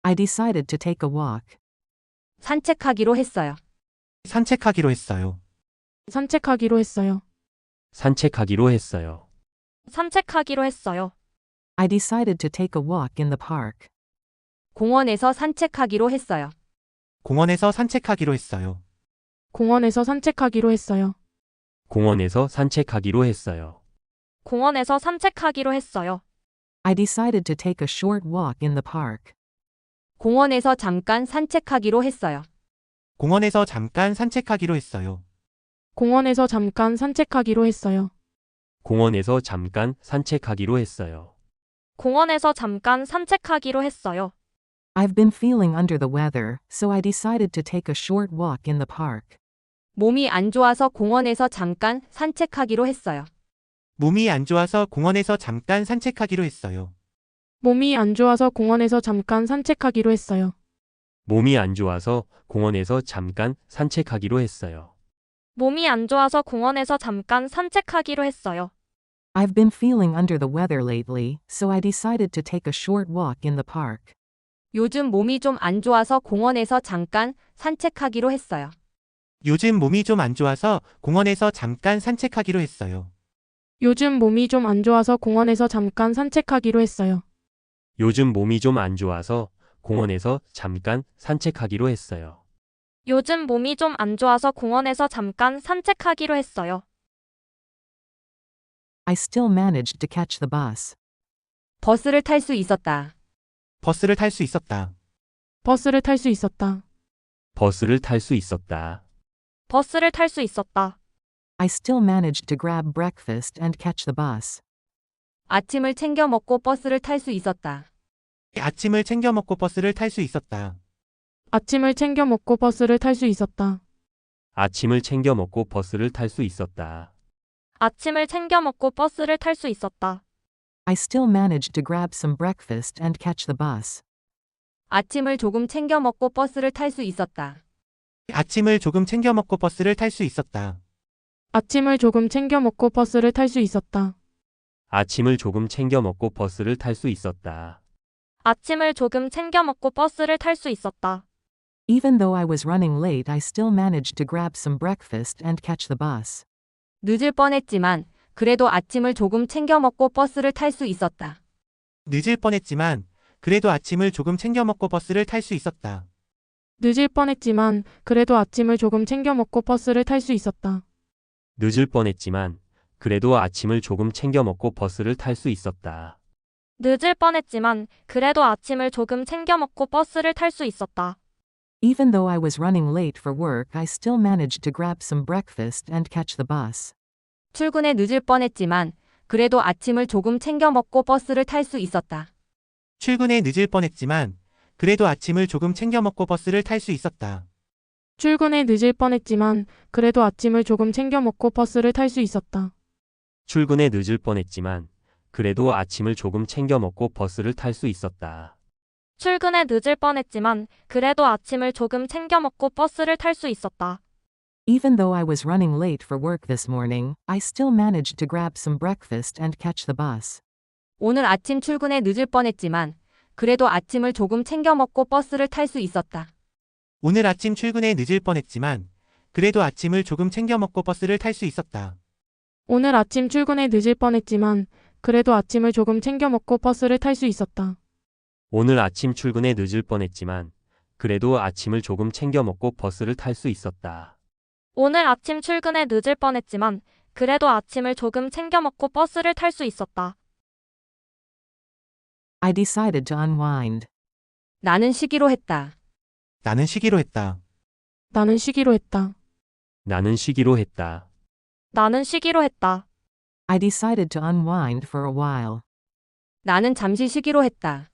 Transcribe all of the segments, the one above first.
I decided to take a walk. 산책하기로 했어요. 산책하기로 했어요. 산책하기로 했어요. 산책하기로 했어요. 산책하기로 했어요. I decided to take a walk in the park. 공원에서 산책하기로 했어요. 공원에서 산책하기로 했어요. 공원에서 산책하기로 했어요. 공원에서 산책하기로 했어요. 공원에서 산책하기로 했어요. I decided to take a short walk in the park. 공원에서 잠깐 산책하기로 했어요. 공원에서 잠깐 산책하기로 했어요. 공원에서 잠깐 산책하기로 했어요. 공원에서 잠깐 산책하기로 했어요. 공원에서 잠깐 산책하기로 했어요. I've been feeling under the weather, so I decided to take a short walk in the park. 몸이 안 좋아서 공원에서 잠깐 산책하기로 했어요. 몸이 안 좋아서 공원에서 잠깐 산책하기로 했어요. 몸이 안 좋아서 공원에서 잠깐 산책하기로 했어요. 몸이 안 좋아서 공원에서 잠깐 산책하기로 했어요. 몸이 안 좋아서 공원에서 잠깐 산책하기로 했어요. I've been feeling under the weather lately, so I decided to take a short walk in the park. 요즘 몸이 좀 안 좋아서 공원에서 잠깐 산책하기로 했어요. 요즘 몸이 좀 안 좋아서 공원에서 잠깐 산책하기로 했어요. 요즘 몸이 좀 안 좋아서 공원에서 잠깐 산책하기로 했어요. 요즘 몸이 좀 안 좋아서 공원에서 잠깐 산책하기로 했어요. 요즘 몸이 좀 안 좋아서 공원에서 잠깐 산책하기로 했어요. I still managed to catch the bus. 버스를 탈 수 있었다. 버스를 탈 수 있었다. 버스를 탈 수 있었다. 버스를 탈 수 있었다. 버스를 탈 수 있었다. I still managed to grab breakfast and catch the bus. 아침을 챙겨 먹고 버스를 탈 수 있었다. 아침을 챙겨 먹고 버스를 탈 수 있었다. 아침을 챙겨 먹고 버스를 탈 수 있었다. 아침을 챙겨 먹고 버스를 탈 수 있었다. 아침을 챙겨 먹고 버스를 탈 수 있었다. I still managed to grab some breakfast and catch the bus. 아침을 조금 챙겨 먹고 버스를 탈 수 있었다. 아침을 조금 챙겨 먹고 버스를 탈 수 있었다. 아침을 조금 챙겨 먹고 버스를 탈 수 있었다. 아침을 조금 챙겨 먹고 버스를 탈 수 있었다. 아침을 조금 챙겨 먹고 버스를 탈 수 있었다. Even though I was running late, I still managed to grab some breakfast and catch the bus. 늦을 뻔했지만 그래도 아침을 조금 챙겨 먹고 버스를 탈 수 있었다. 늦을 뻔했지만 그래도 아침을 조금 챙겨 먹고 버스를 탈 수 있었다. 늦을 뻔했지만 그래도 아침을 조금 챙겨 먹고 버스를 탈 수 있었다. 늦을 뻔했지만 그래도 아침을 조금 챙겨 먹고 버스를 탈 수 있었다. 늦을 뻔했지만 그래도 아침을 조금 챙겨 먹고 버스를 탈 수 있었다. Even though I was running late for work, I still managed to grab some breakfast and catch the bus. 출근에 늦을 뻔했지만 그래도 아침을 조금 챙겨 먹고 버스를 탈 수 있었다. 출근에 늦을 뻔했지만 그래도 아침을 조금 챙겨 먹고 버스를 탈 수 있었다. 출근에 늦을 뻔했지만 그래도 아침을 조금 챙겨 먹고 버스를 탈 수 있었다. 출근에 늦을 뻔했지만 그래도 아침을 조금 챙겨 먹고 버스를 탈 수 있었다. 출근에 늦을 뻔했지만 그래도 아침을 조금 챙겨 먹고 버스를 탈 수 있었다. Even though I was running late for work this morning, I still managed to grab some breakfast and catch the bus. 오늘 아침 출근에 늦을 뻔했지만 그래도 아침을 조금 챙겨 먹고 버스를 탈 수 있었다. 오늘 아침 출근에 늦을 뻔했지만 그래도 아침을 조금 챙겨 먹고 버스를 탈 수 있었다. 오늘 아침 출근에 늦을 뻔했지만 그래도 아침을 조금 챙겨 먹고 버스를 탈 수 있었다. 오늘 아침 출근에 늦을 뻔했지만 그래도 아침을 조금 챙겨 먹고 버스를 탈 수 있었다. 오늘 아침 출근에 늦을 뻔했지만 그래도 아침을 조금 챙겨 먹고 버스를 탈 수 있었다. I decided to unwind. 나는 쉬기로 했다. 나는 쉬기로 했다. 나는 쉬기로 했다. 나는 쉬기로 했다. 나는 쉬기로 했다. I decided to unwind for a while. 나는 잠시 쉬기로 했다.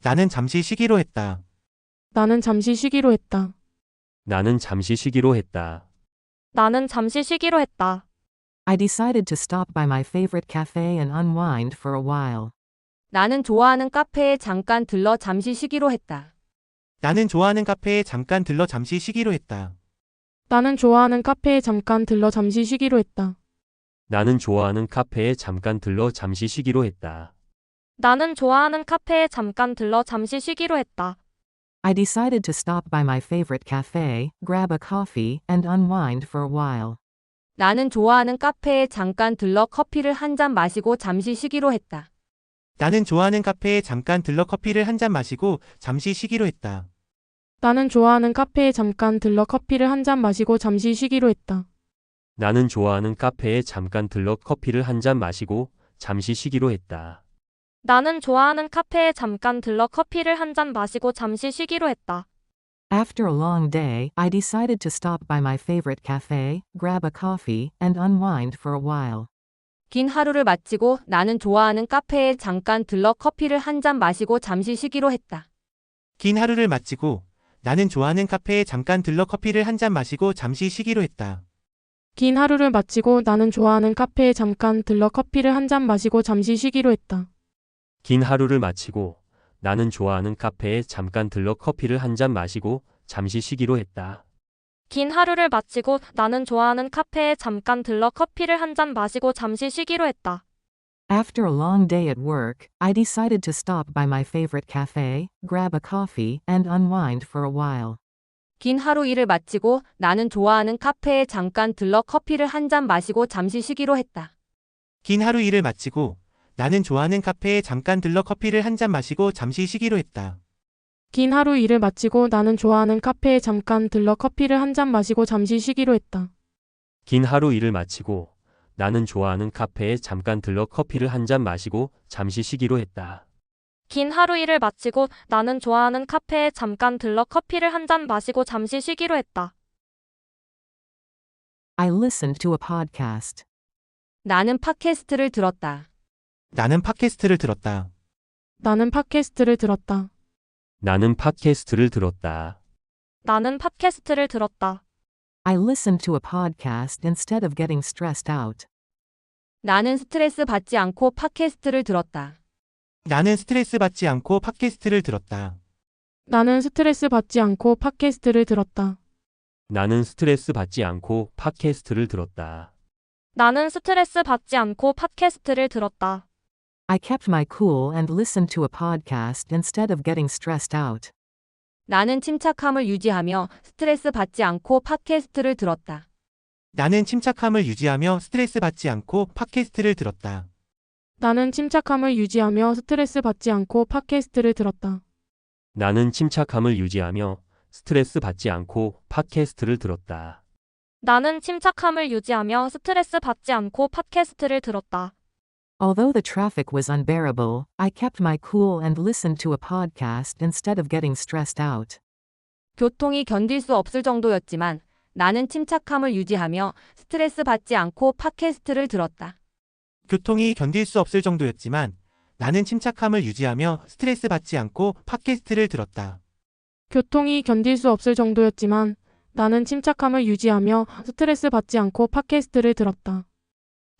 나는 잠시 쉬기로 했다. 나는 잠시 쉬기로 했다. 나는 잠시 쉬기로 했다. 나는 잠시 쉬기로 했다. I decided to stop by my favorite cafe and unwind for a while. 나는 좋아하는 카페에 잠깐 들러 잠시 쉬기로 했다. 나는 좋아하는 카페에 잠깐 들러 잠시 쉬기로 했다. 나는 좋아하는 카페에 잠깐 들러 잠시 쉬기로 했다. 나는 좋아하는 카페에 잠깐 들러 잠시 쉬기로 했다. 나는 좋아하는 카페에 잠깐 들러 잠시 쉬기로 했다. I decided to stop by my favorite cafe, grab a coffee, and unwind for a while. 나는 좋아하는 카페에 잠깐 들러 커피를 한 잔 마시고 잠시 쉬기로 했다. 나는 좋아하는 카페에 잠깐 들러 커피를 한 잔 마시고 잠시 쉬기로 했다. 나는 좋아하는 카페에 잠깐 들러 커피를 한 잔 마시고 잠시 쉬기로 했다. 나는 좋아하는 카페에 잠깐 들러 커피를 한 잔 마시고 잠시 쉬기로 했다. 나는 좋아하는 카페에 잠깐 들러 커피를 한 잔 마시고 잠시 쉬기로 했다. After a long day, I decided to stop by my favorite cafe, grab a coffee, and unwind for a while. 긴 하루를 마치고 나는 좋아하는 카페에 잠깐 들러 커피를 한 잔 마시고 잠시 쉬기로 했다. 긴 하루를 마치고 나는 좋아하는 카페에 잠깐 들러 커피를 한 잔 마시고 잠시 쉬기로 했다. 긴 하루를 마치고 나는 좋아하는 카페에 잠깐 들러 커피를 한 잔 마시고 잠시 쉬기로 했다. 긴 하루를 마치고 나는 좋아하는 카페에 잠깐 들러 커피를 한 잔 마시고 잠시 쉬기로 했다. 긴 하루를 마치고 나는 좋아하는 카페에 잠깐 들러 커피를 한 잔 마시고 잠시 쉬기로 했다. After a long day at work, I decided to stop by my favorite cafe, grab a coffee, and unwind for a while. 긴 하루 일을 마치고 나는 좋아하는 카페에 잠깐 들러 커피를 한 잔 마시고 잠시 쉬기로 했다. 긴 하루 일을 마치고 나는 좋아하는 카페에 잠깐 들러 커피를 한 잔 마시고 잠시 쉬기로 했다. 긴 하루 일을 마치고 나는 좋아하는 카페에 잠깐 들러 커피를 한 잔 마시고 잠시 쉬기로 했다. 긴 하루 일을 마치고 나는 좋아하는 카페에 잠깐 들러 커피를 한 잔 마시고 잠시 쉬기로 했다. 긴 하루 일을 마치고 나는 좋아하는 카페에 잠깐 들러 커피를 한 잔 마시고 잠시 쉬기로 했다. I listened to a podcast. 나는 팟캐스트를 들었다. 나는 팟캐스트를 들었다. 나는 팟캐스트를 들었다. 나는 팟캐스트를 들었다. 나는 팟캐스트를 들었다. I listened to a podcast instead of getting stressed out. 나는 스트레스 받지 않고 팟캐스트를 들었다. 나는 스트레스 받지 않고 팟캐스트를 들었다. 나는 스트레스 받지 않고 팟캐스트를 들었다. 나는 스트레스 받지 않고 팟캐스트를 들었다. 나는 스트레스 받지 않고 팟캐스트를 들었다. I kept my cool and listened to a podcast instead of getting stressed out. 나는 침착함을 유지하며 스트레스 받지 않고 팟캐스트를 들었다. 나는 침착함을 유지하며 스트레스 받지 않고 팟캐스트를 들었다. 나는 침착함을 유지하며 스트레스 받지 않고 팟캐스트를 들었다. 나는 침착함을 유지하며 스트레스 받지 않고 팟캐스트를 들었다. 나는 침착함을 유지하며 스트레스 받지 않고 팟캐스트를 들었다. Although the traffic was unbearable, I kept my cool and listened to a podcast instead of getting stressed out. 교통이 견딜 수 없을 정도였지만 나는 침착함을 유지하며 스트레스 받지 않고 팟캐스트를 들었다. 교통이 견딜 수 없을 정도였지만 나는 침착함을 유지하며 스트레스 받지 않고 팟캐스트를 들었다. 교통이 견딜 수 없을 정도였지만 나는 침착함을 유지하며 스트레스 받지 않고 팟캐스트를 들었다.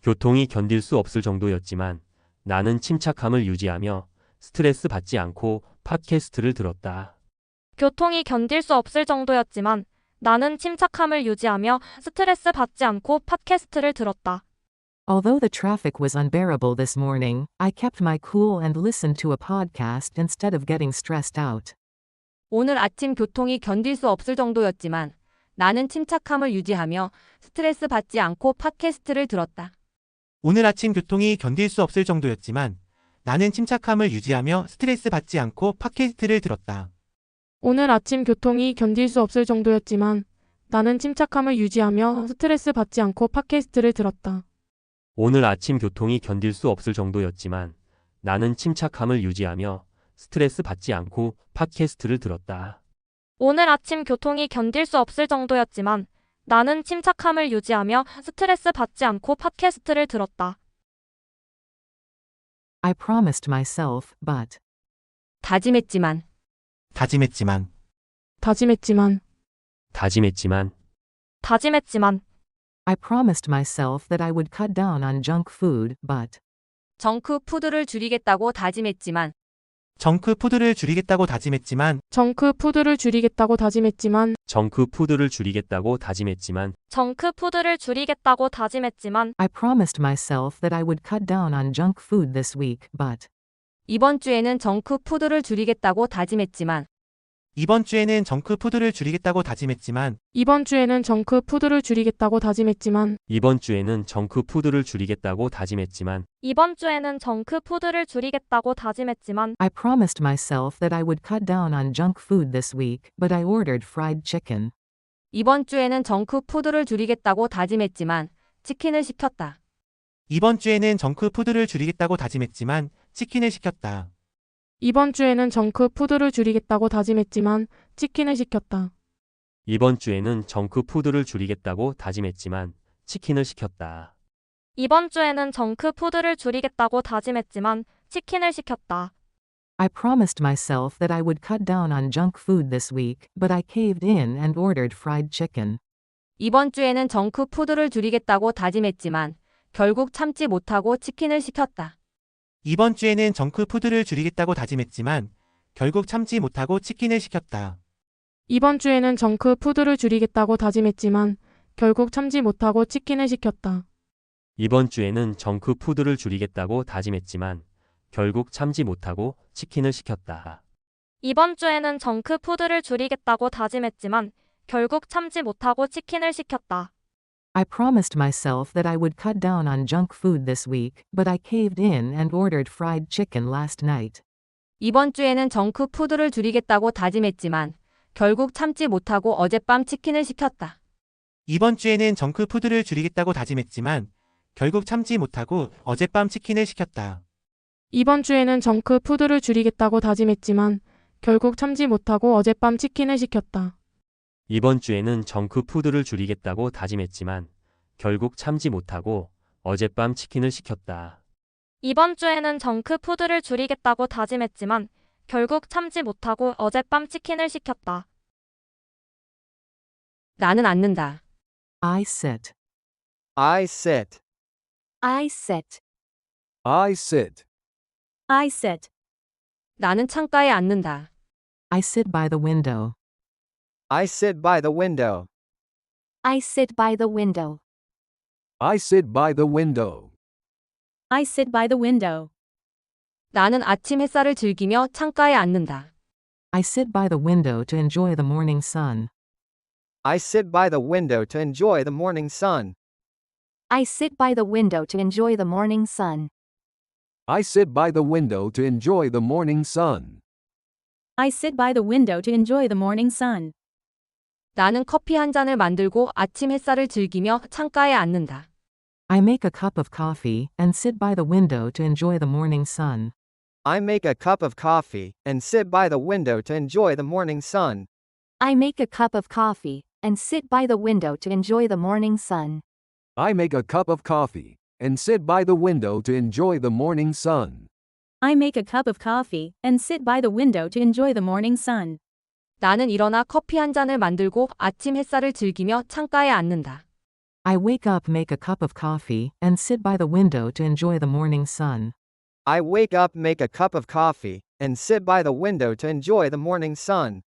교통이 견딜 수 없을 정도였지만 나는 침착함을 유지하며 스트레스 받지 않고 팟캐스트를 들었다. 교통이 견딜 수 없을 정도였지만 나는 침착함을 유지하며 스트레스 받지 않고 팟캐스트를 들었다. Although the traffic was unbearable this morning, I kept my cool and listened to a podcast instead of getting stressed out. 오늘 아침 교통이 견딜 수 없을 정도였지만 나는 침착함을 유지하며 스트레스 받지 않고 팟캐스트를 들었다. 오늘 아침 교통이 견딜 수 없을 정도였지만 나는 침착함을 유지하며 스트레스 받지 않고 팟캐스트를 들었다. 오늘 아침 교통이 견딜 수 없을 정도였지만 나는 침착함을 유지하며 스트레스 받지 않고 팟캐스트를 들었다. 오늘 아침 교통이 견딜 수 없을 정도였지만 나는 침착함을 유지하며 스트레스 받지 않고 팟캐스트를 들었다. 오늘 아침 교통이 견딜 수 없을 정도였지만 나는 침착함을 유지하며 스트레스 받지 않고 팟캐스트를 들었다. I promised myself, but 다짐했지만 다짐했지만 I promised myself that I would cut down on junk food, but 정크 푸드를 줄이겠다고 다짐했지만 정크 푸드를 줄이겠다고 다짐했지만 정크 푸드를 줄이겠다고 다짐했지만 정크 푸드를 줄이겠다고 다짐했지만 정크 푸드를 줄이겠다고 다짐했지만 I promised myself that I would cut down on junk food this week, but 이번 주에는 정크 푸드를 줄이겠다고 다짐했지만 이번 주에는 정크푸드를 줄이겠다고 다짐했지만 이번 주에는 정크푸드를 줄이겠다고 다짐했지만 이번 주에는 정크푸드를 줄이겠다고 다짐했지만 이번 주에는 정크푸드를 줄이겠다고 다짐했지만 I promised myself that I would cut down on junk food this week, but I ordered fried chicken. 이번 주에는 정크푸드를 줄이겠다고 다짐했지만 치킨을 시켰다. 이번 주에는 정크푸드를 줄이겠다고 다짐했지만 치킨을 시켰다. 이번 주에는 정크푸드를 줄이겠다고 다짐했지만 치킨을 시켰다. 이번 주에는 정크푸드를 줄이겠다고 다짐했지만 치킨을 시켰다. 이번 주에는 정크푸드를 줄이겠다고 다짐했지만 치킨을 시켰다. I promised myself that I would cut down on junk food this week, but I caved in and ordered fried chicken. 이번 주에는 정크푸드를 줄이겠다고 다짐했지만 결국 참지 못하고 치킨을 시켰다. 이번 주에는 정크푸드를 줄이겠다고 다짐했지만 결국 참지 못하고 치킨을 시켰다. 이번 주에는 정크푸드를 줄이겠다고 다짐했지만 결국 참지 못하고 치킨을 시켰다. 이번 주에는 정크푸드를 줄이겠다고 다짐했지만 결국 참지 못하고 치킨을 시켰다. 이번 주에는 정크푸드를 줄이겠다고 다짐했지만 결국 참지 못하고 치킨을 시켰다. I promised myself that I would cut down on junk food this week, but I caved in and ordered fried chicken last night. 이번 주에는 정크푸드를 줄이겠다고 다짐했지만 결국 참지 못하고 어젯밤 치킨을 시켰다. 이번 주에는 정크푸드를 줄이겠다고 다짐했지만 결국 참지 못하고 어젯밤 치킨을 시켰다. 이번 주에는 정크푸드를 줄이겠다고 다짐했지만 결국 참지 못하고 어젯밤 치킨을 시켰다. 이번 주에는 정크푸드를 줄이겠다고 다짐했지만 결국 참지 못하고 어젯밤 치킨을 시켰다. 이번 주에는 정크푸드를 줄이겠다고 다짐했지만 결국 참지 못하고 어젯밤 치킨을 시켰다. 나는 앉는다. I sit. I sit. I sit. I sit. I sit. 나는 창가에 앉는다. I sit by the window. I sit by the window. I sit by the window. I sit by the window. I sit by the window. 나는 아침 햇살을 즐기며 창가에 앉는다. I sit by the window to enjoy the morning sun. I sit by the window to enjoy the morning sun. I sit by the window to enjoy the morning sun. I sit by the window to enjoy the morning sun. I sit by the window to enjoy the morning sun. 나는 커피 한 잔을 만들고 아침 햇살을 즐기며 창가에 앉는다. I make a cup of coffee and sit by the window to enjoy the morning sun. I make a cup of coffee and sit by the window to enjoy the morning sun. I make a cup of coffee and sit by the window to enjoy the morning sun. I make a cup of coffee and sit by the window to enjoy the morning sun. I make a cup of coffee and sit by the window to enjoy the morning sun. 나는 일어나 커피 한 잔을 만들고 아침 햇살을 즐기며 창가에 앉는다. I wake up, make a cup of coffee, and sit by the window to enjoy the morning sun. I wake up, make a cup of coffee, and sit by the window to enjoy the morning sun.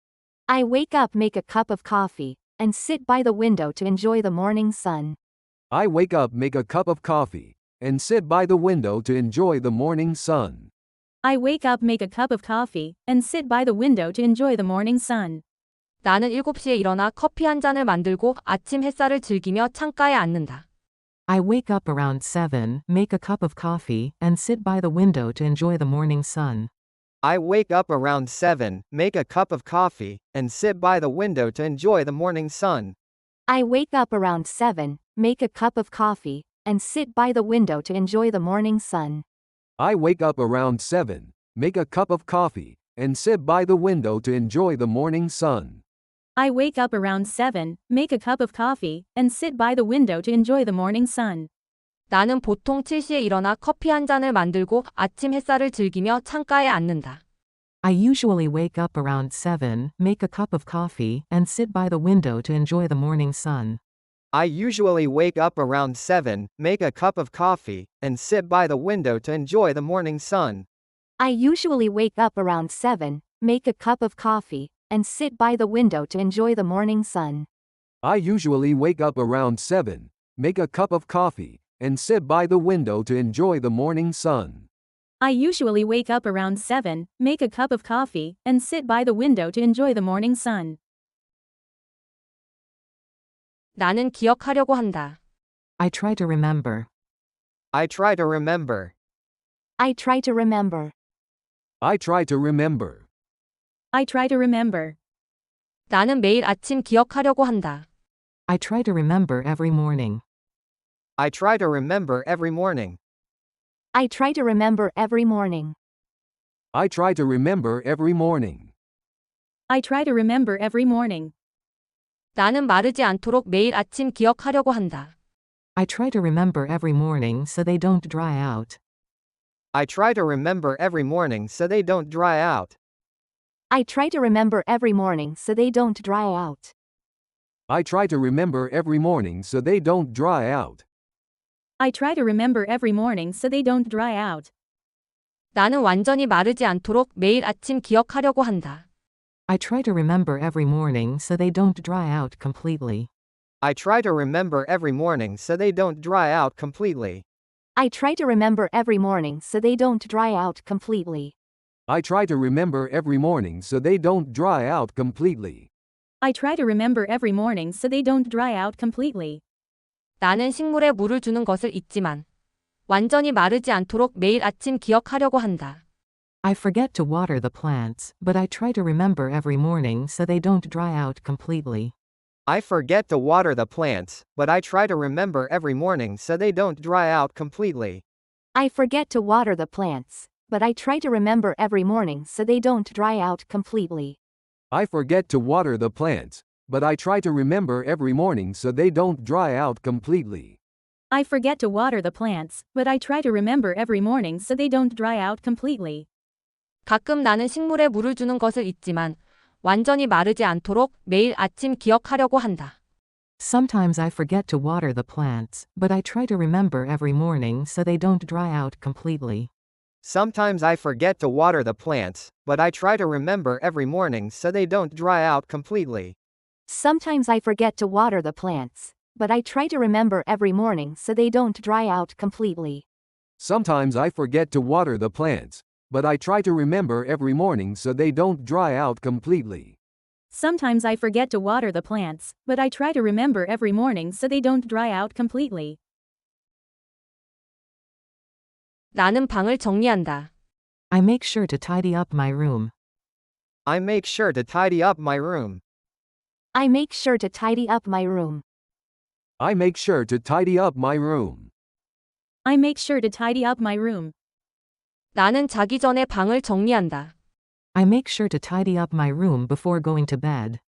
I wake up, make a cup of coffee, and sit by the window to enjoy the morning sun. I wake up, make a cup of coffee, and sit by the window to enjoy the morning sun. I wake up, make a cup of coffee, and sit by the window to enjoy the morning sun. 나는 7시에 일어나 커피 한 잔을 만들고 아침 햇살을 즐기며 창가에 앉는다. I wake up around 7, make a cup of coffee, and sit by the window to enjoy the morning sun. I wake up around 7, make a cup of coffee, and sit by the window to enjoy the morning sun. I wake up around 7, make a cup of coffee, and sit by the window to enjoy the morning sun. I wake up around 7, make a cup of coffee, and sit by the window to enjoy the morning sun. I wake up around 7, make a cup of coffee, and sit by the window to enjoy the morning sun. 나는 보통 7시에 일어나 커피 한 잔을 만들고 아침 햇살을 즐기며 창가에 앉는다. I usually wake up around 7, make a cup of coffee, and sit by the window to enjoy the morning sun. I usually wake up around 7, make a cup of coffee, and sit by the window to enjoy the morning sun. I usually wake up around 7, make a cup of coffee, and sit by the window to enjoy the morning sun. I usually wake up around 7, make a cup of coffee, and sit by the window to enjoy the morning sun. I usually wake up around 7, make a cup of coffee, and sit by the window to enjoy the morning sun. 나는 기억하려고 한다. I try to remember. I try to remember. I try to remember. I try to remember. I try to remember. 나는 매일 아침 기억하려고 한다. I try to remember every morning. I try to remember every morning. I try to remember every morning. I try to remember every morning. I try to remember every morning. 나는 마르지 않도록 매일 아침 기억하려고 한다. I try to remember every morning so they don't dry out. I try to remember every morning so they don't dry out. I try to remember every morning so they don't dry out. I try to remember every morning so they don't dry out. I try to remember every morning so they don't dry out. 나는 완전히 마르지 않도록 매일 아침 기억하려고 한다. I try to remember every morning so they don't dry out completely. I try to remember every morning so they don't dry out completely. I try to remember every morning so they don't dry out completely. I try to remember every morning so they don't dry out completely. I try to remember every morning so they don't dry out completely. 나는 식물에 물을 주는 것을 잊지만 완전히 마르지 않도록 매일 아침 기억하려고 한다. I forget to water the plants, but I try to remember every morning so they don't dry out completely. I forget to water the plants, but I try to remember every morning so they don't dry out completely. I forget to water the plants, but I try to remember every morning so they don't dry out completely. I forget to water the plants, but I try to remember every morning so they don't dry out completely. I forget to water the plants, but I try to remember every morning so they don't dry out completely. 가끔 나는 식물에 물을 주는 것을 잊지만 완전히 마르지 않도록 매일 아침 기억하려고 한다. Sometimes I forget to water the plants, but I try to remember every morning so they don't dry out completely. Sometimes I forget to water the plants, but I try to remember every morning so they don't dry out completely. Sometimes I forget to water the plants, but I try to remember every morning so they don't dry out completely. Sometimes I forget to water the plants, but I try to remember every morning so they don't dry out completely. Sometimes I forget to water the plants, but I try to remember every morning so they don't dry out completely. 나는 방을 정리한다. I make sure to tidy up my room. I make sure to tidy up my room. I make sure to tidy up my room. I make sure to tidy up my room. I make sure to tidy up my room. 나는 자기 전에 방을 정리한다. I make sure to tidy up my room before going to bed.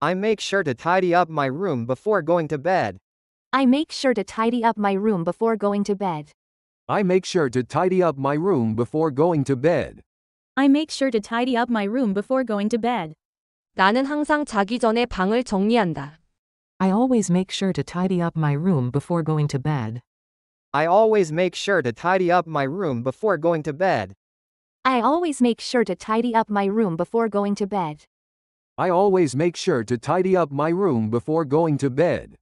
I make sure to tidy up my room before going to bed. I make sure to tidy up my room before going to bed. I make sure to tidy up my room before going to bed. I make sure to tidy up my room before going to bed. 나는 항상 자기 전에 방을 정리한다. I always make sure to tidy up my room before going to bed. I always make sure to tidy up my room before going to bed. I always make sure to tidy up my room before going to bed. I always make sure to tidy up my room before going to bed.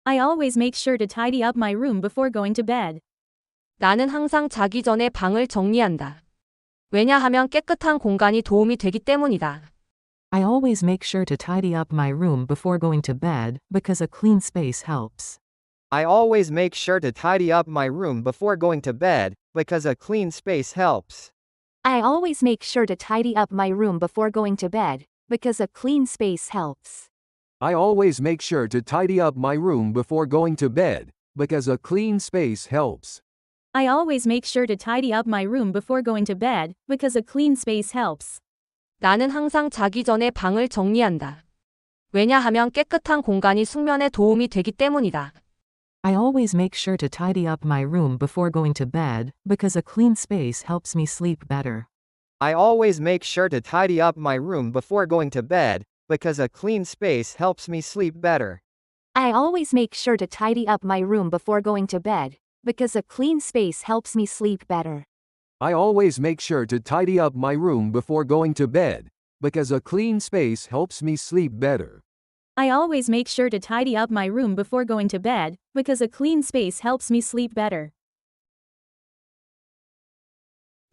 I always make sure to tidy up my room before going to bed. 나는 항상 자기 전에 방을 정리한다. 왜냐하면 깨끗한 공간이 도움이 되기 때문이다. I always make sure to tidy up my room before going to bed, because a clean space helps. I always make sure to tidy up my room before going to bed, because a clean space helps. I always make sure to tidy up my room before going to bed, because a clean space helps. I always make sure to tidy up my room before going to bed, because a clean space helps. I always make sure to tidy up my room before going to bed, because a clean space helps. 나는 항상 자기 전에 방을 정리한다. 왜냐하면 깨끗한 공간이 숙면에 도움이 되기 때문이다. I always make sure to tidy up my room before going to bed, because a clean space helps me sleep better. I always make sure to tidy up my room before going to bed, because a clean space helps me sleep better. I always make sure to tidy up my room before going to bed, because a clean space helps me sleep better. I always make sure to tidy up my room before going to bed, because a clean space helps me sleep better. I always make sure to tidy up my room before going to bed, because a clean space helps me sleep better.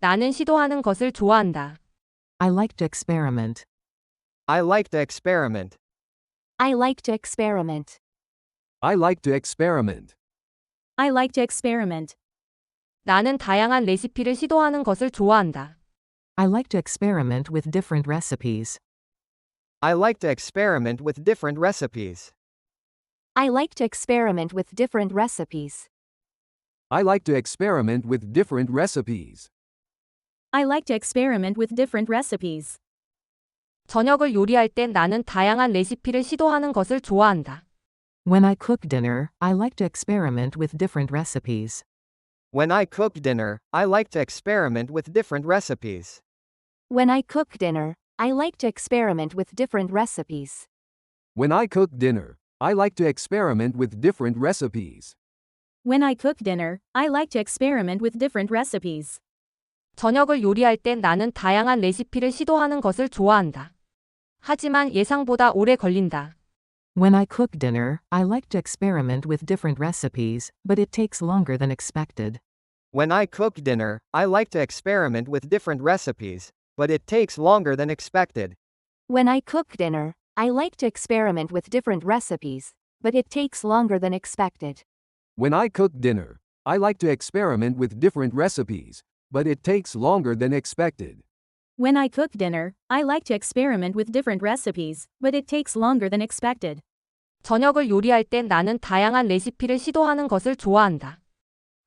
나는 시도하는 것을 좋아한다. I like to experiment. I like to experiment. I like to experiment. I like to experiment. I like to experiment. 나는 다양한 레시피를 시도하는 것을 좋아한다. I like to experiment with different recipes. I like to experiment with different recipes. I like to experiment with different recipes. I like to experiment with different recipes. I like to experiment with different recipes. 저녁을 요리할 땐 나는 다양한 레시피를 시도하는 것을 좋아한다. When I cook dinner, I like to experiment with different recipes. When I cook dinner, I like to experiment with different recipes. When I cook dinner, I like to experiment with different recipes. When I cook dinner, I like to experiment with different recipes. When I cook dinner, I like to experiment with different recipes. 저녁을 요리할 땐 나는 다양한 레시피를 시도하는 것을 좋아한다. 하지만 예상보다 오래 걸린다. When I cook dinner, I like to experiment with different recipes, but it takes longer than expected. When I cook dinner, I like to experiment with different recipes, but it takes longer than expected. When I cook dinner, I like to experiment with different recipes, but it takes longer than expected. When I cook dinner, I like to experiment with different recipes, but it takes longer than expected. When I cook dinner, I like to experiment with different recipes, but it takes longer than expected. 저녁을 요리할 땐 나는 다양한 레시피를 시도하는 것을 좋아한다.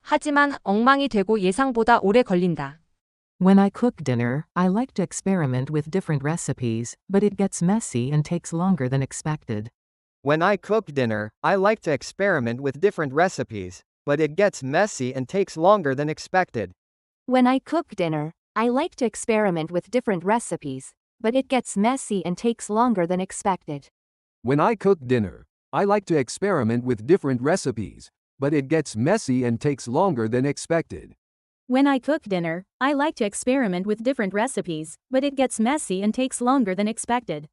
하지만 엉망이 되고 예상보다 오래 걸린다. When I cook dinner, I like to experiment with different recipes, but it gets messy and takes longer than expected. When I cook dinner, I like to experiment with different recipes, but it gets messy and takes longer than expected. When I cook dinner, I like to experiment with different recipes, but it gets messy and takes longer than expected. When I cook dinner, I like to experiment with different recipes, but it gets messy and takes longer than expected. When I cook dinner, I like to experiment with different recipes, but it gets messy and takes longer than expected.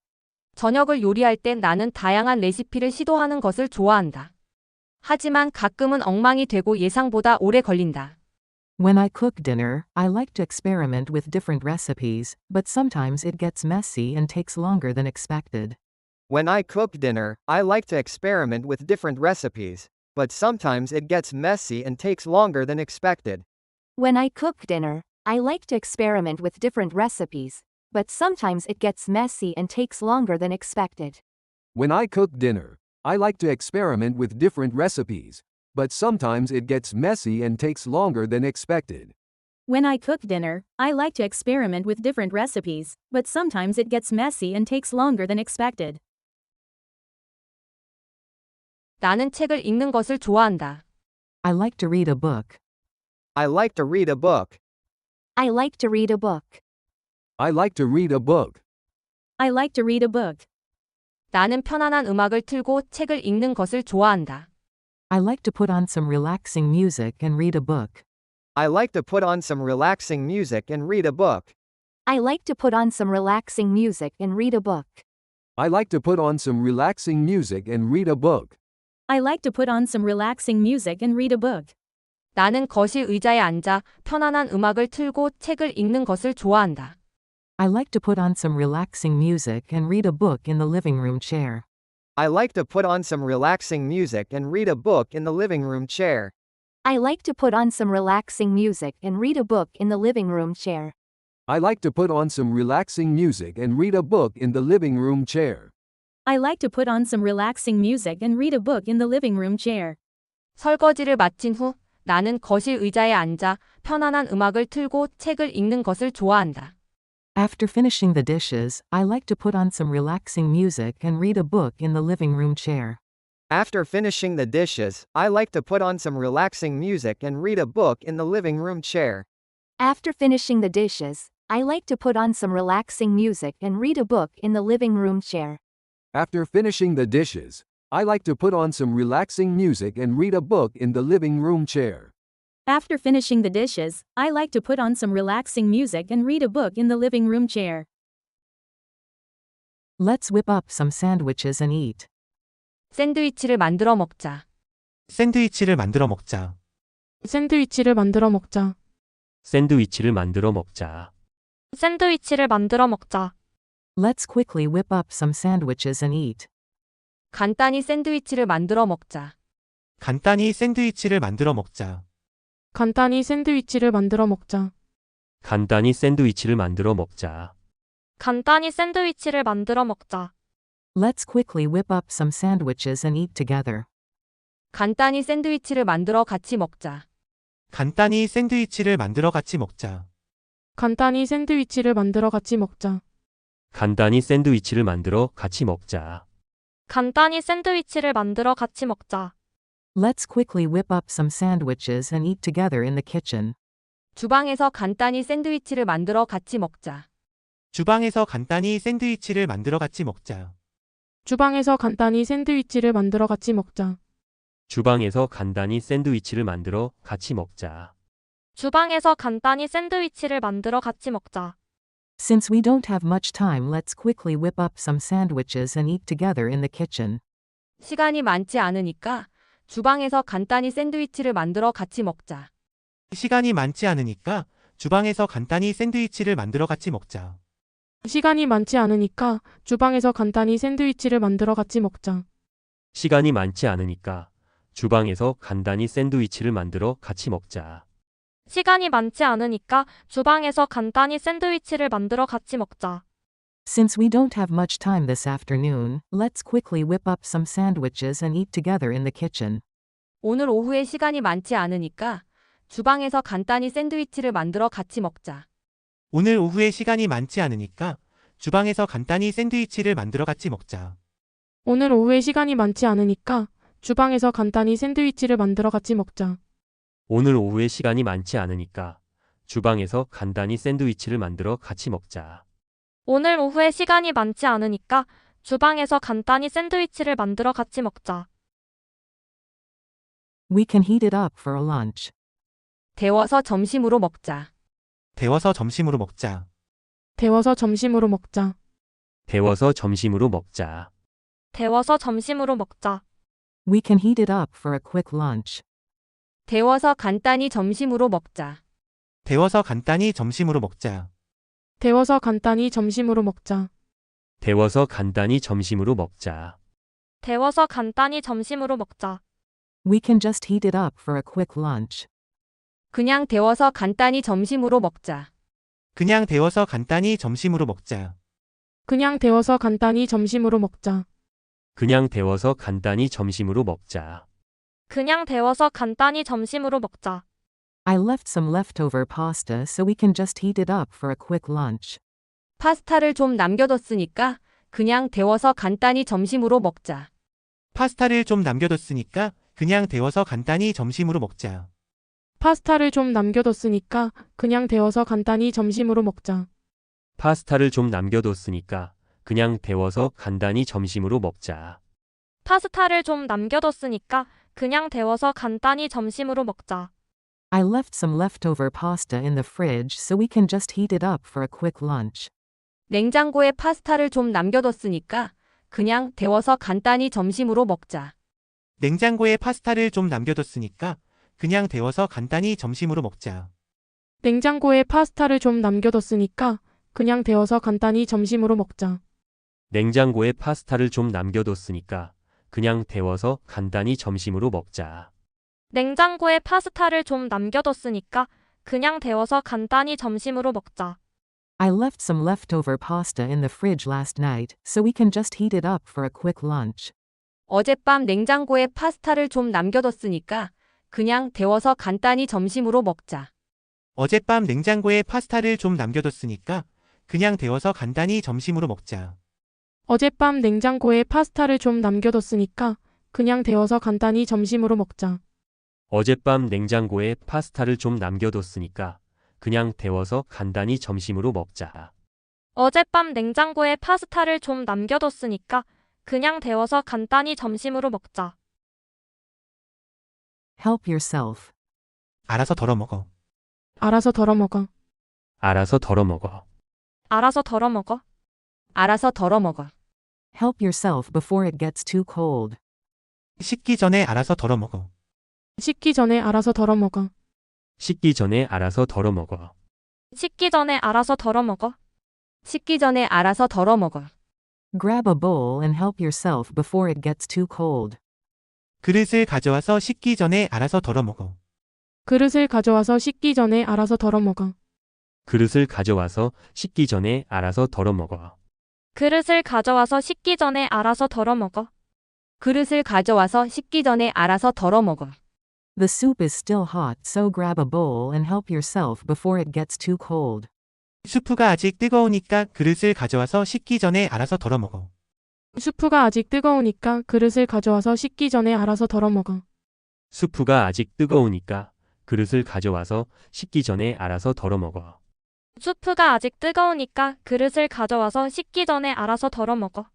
저녁을 요리할 땐 나는 다양한 레시피를 시도하는 것을 좋아한다. 하지만 가끔은 엉망이 되고 예상보다 오래 걸린다. When I cook dinner, I like to experiment with different recipes, but sometimes it gets messy and takes longer than expected. When I cook dinner, I like to experiment with different recipes, but sometimes it gets messy and takes longer than expected. When I cook dinner, I like to experiment with different recipes, but sometimes it gets messy and takes longer than expected. When I cook dinner, I like to experiment with different recipes, but sometimes it gets messy and takes longer than expected. When I cook dinner, I like to experiment with different recipes, but sometimes it gets messy and takes longer than expected. 나는 책을 읽는 것을 좋아한다. I like to read a book. I like to read a book. I like to read a book. I like to read a book. I like to read a book. 나는 편안한 음악을 틀고 책을 읽는 것을 좋아한다. I like to put on some relaxing music and read a book. I like to put on some relaxing music and read a book. I like to put on some relaxing music and read a book. I like to put on some relaxing music and read a book. I like to put on some relaxing music and read a book. 나는 거실 의자에 앉아 편안한 음악을 틀고 책을 읽는 것을 좋아한다. I like to put on some relaxing music and read a book in the living room chair. I like to put on some relaxing music and read a book in the living room chair. I like to put on some relaxing music and read a book in the living room chair. I like to put on some relaxing music and read a book in the living room chair. I like to put on some relaxing music and read a book in the living room chair. 설거지를 마친 후 나는 거실 의자에 앉아 편안한 음악을 틀고 책을 읽는 것을 좋아한다. After finishing the dishes, I like to put on some relaxing music and read a book in the living room chair. After finishing the dishes, I like to put on some relaxing music and read a book in the living room chair. After finishing the dishes, I like to put on some relaxing music and read a book in the living room chair. After finishing the dishes, I like to put on some relaxing music and read a book in the living room chair. After finishing the dishes, I like to put on some relaxing music and read a book in the living room chair. Let's whip up some sandwiches and eat. 샌드위치를 만들어 먹자. 샌드위치를 만들어 먹자. 샌드위치를 만들어 먹자. 샌드위치를 만들어 먹자. 샌드위치를 만들어 먹자. Let's quickly whip up some sandwiches and eat. 간단히 샌드위치를 만들어 먹자. 간단히 샌드위치를 만들어 먹자. 간단히 샌드위치를 만들어 먹자. 간단히 샌드위치를 만들어 먹자. 간단히 샌드위치를 만들어 먹자. Let's quickly whip up some sandwiches and eat together. 간단히 샌드위치를 만들어 같이 먹자. 간단히 샌드위치를 만들어 같이 먹자. 간단히 샌드위치를 만들어 같이 먹자. 간단히 샌드위치를 만들어 같이 먹자. 간단히 샌드위치를 만들어 같이 먹자. Let's quickly whip up some sandwiches and eat together in the kitchen. 주방에서 간단히 샌드위치를 만들어 같이 먹자. 주방에서 간단히 샌드위치를 만들어 같이 먹자. 주방에서 간단히 샌드위치를 만들어 같이 먹자. 주방에서 간단히 샌드위치를 만들어 같이 먹자. 주방에서 간단히 샌드위치를 만들어 같이 먹자. Since we don't have much time, let's quickly whip up some sandwiches and eat together in the kitchen. 시간이 많지 않으니까 주방에서 간단히 샌드위치를 만들어 같이 먹자. 시간이 많지 않으니까 주방에서 간단히 샌드위치를 만들어 같이 먹자. 시간이 많지 않으니까 주방에서 간단히 샌드위치를 만들어 같이 먹자. 시간이 많지 않으니까 주방에서 간단히 샌드위치를 만들어 같이 먹자. 시간이 많지 않으니까 주방에서 간단히 샌드위치를 만들어 같이 먹자. Since we don't have much time this afternoon, let's quickly whip up some sandwiches and eat together in the kitchen. 오늘 오후에 시간이 많지 않으니까 주방에서 간단히 샌드위치를 만들어 같이 먹자. 오늘 오후에 시간이 많지 않으니까 주방에서 간단히 샌드위치를 만들어 같이 먹자. 오늘 오후에 시간이 많지 않으니까 주방에서 간단히 샌드위치를 만들어 같이 먹자. 오늘 오후에 시간이 많지 않으니까 주방에서 간단히 샌드위치를 만들어 같이 먹자. 오늘 오후에 시간이 많지 않으니까 주방에서 간단히 샌드위치를 만들어 같이 먹자. We can heat it up for a lunch. 데워서 점심으로 먹자. 데워서 점심으로 먹자. 데워서 점심으로 먹자. 데워서 점심으로 먹자. 데워서 점심으로 먹자. We can heat it up for a quick lunch. 데워서 간단히 점심으로 먹자. 데워서 간단히 점심으로 먹자. 데워서 간단히 점심으로 먹자. 데워서 간단히 점심으로 먹자. 데워서 간단히 점심으로 먹자. We can just heat it up for a quick lunch. 그냥 데워서 간단히 점심으로 먹자. 그냥 데워서 간단히 점심으로 먹자. 그냥 데워서 간단히 점심으로 먹자. 그냥 데워서 간단히 점심으로 먹자. 그냥 데워서 간단히 점심으로 먹자. I left some leftover pasta so we can just heat it up for a quick lunch. 파스타를 좀 남겨뒀으니까 그냥 데워서 간단히 점심으로 먹자. 파스타를 좀 남겨뒀으니까 그냥 데워서 간단히 점심으로 먹자. 파스타를 좀 남겨뒀으니까 그냥 데워서 간단히 점심으로 먹자. 파스타를 좀 남겨뒀으니까 그냥 데워서 간단히 점심으로 먹자. 파스타를 좀 남겨뒀으니까 그냥 데워서 간단히 점심으로 먹자. I left some leftover pasta in the fridge so we can just heat it up for a quick lunch. 냉장고에 파스타를 좀 남겨뒀으니까 그냥 데워서 간단히 점심으로 먹자. 냉장고에 파스타를 좀 남겨뒀으니까 그냥 데워서 간단히 점심으로 먹자. 냉장고에 파스타를 좀 남겨뒀으니까 그냥 데워서 간단히 점심으로 먹자. 냉장고에 파스타를 좀 남겨뒀으니까 그냥 데워서 간단히 점심으로 먹자. 냉장고에 파스타를 좀 남겨뒀으니까 그냥 데워서 간단히 점심으로 먹자. I left some leftover pasta in the fridge last night so we can just heat it up for a quick lunch. 어젯밤 냉장고에 파스타를 좀 남겨뒀으니까 그냥 데워서 간단히 점심으로 먹자. 어젯밤 냉장고에 파스타를 좀 남겨뒀으니까 그냥 데워서 간단히 점심으로 먹자. 어젯밤 냉장고에 파스타를 좀 남겨뒀으니까 그냥 데워서 간단히 점심으로 먹자. 어젯밤 냉장고에 파스타를 좀 남겨뒀으니까 그냥 데워서 간단히 점심으로 먹자. 어젯밤 냉장고에 파스타를 좀 남겨뒀으니까 그냥 데워서 간단히 점심으로 먹자. Help yourself. 알아서 덜어먹어. 알아서 덜어먹어. 알아서 덜어먹어. 알아서 덜어먹어. 알아서 덜어먹어. Help yourself before it gets too cold. 식기 전에 알아서 덜어먹어. 식기 전에 알아서 덜어먹어. 씻기 전에 알아서 덜어 먹어. 씻기 전에 알아서 덜어 먹어. 씻기 전에 알아서 덜어 먹어. Grab a bowl and help yourself before it gets too cold. 그릇을 가져와서 씻기 전에 알아서 덜어 먹어. 그릇을 가져와서 씻기 전에 알아서 덜어 먹어. 그릇을 가져와서 씻기 전에 알아서 덜어 먹어. 그릇을 가져와서 씻기 전에 알아서 덜어 먹어. 그릇을 가져와서 씻기 전에 알아서 덜어 먹어. The soup is still hot, so grab a bowl and help yourself before it gets too cold. 수프가 아직 뜨거우니까 그릇을 가져와서 씻기 전에 알아서 덜어 먹어. 수프가 아직 뜨거우니까 그릇을 가져와서 씻기 전에 알아서 덜어 먹어. 수프가 아직 뜨거우니까 그릇을 가져와서 씻기 전에 알아서 덜어 먹어. 수프가 아직 뜨거우니까 그릇을 가져와서 씻기 전에 알아서 덜어 먹어.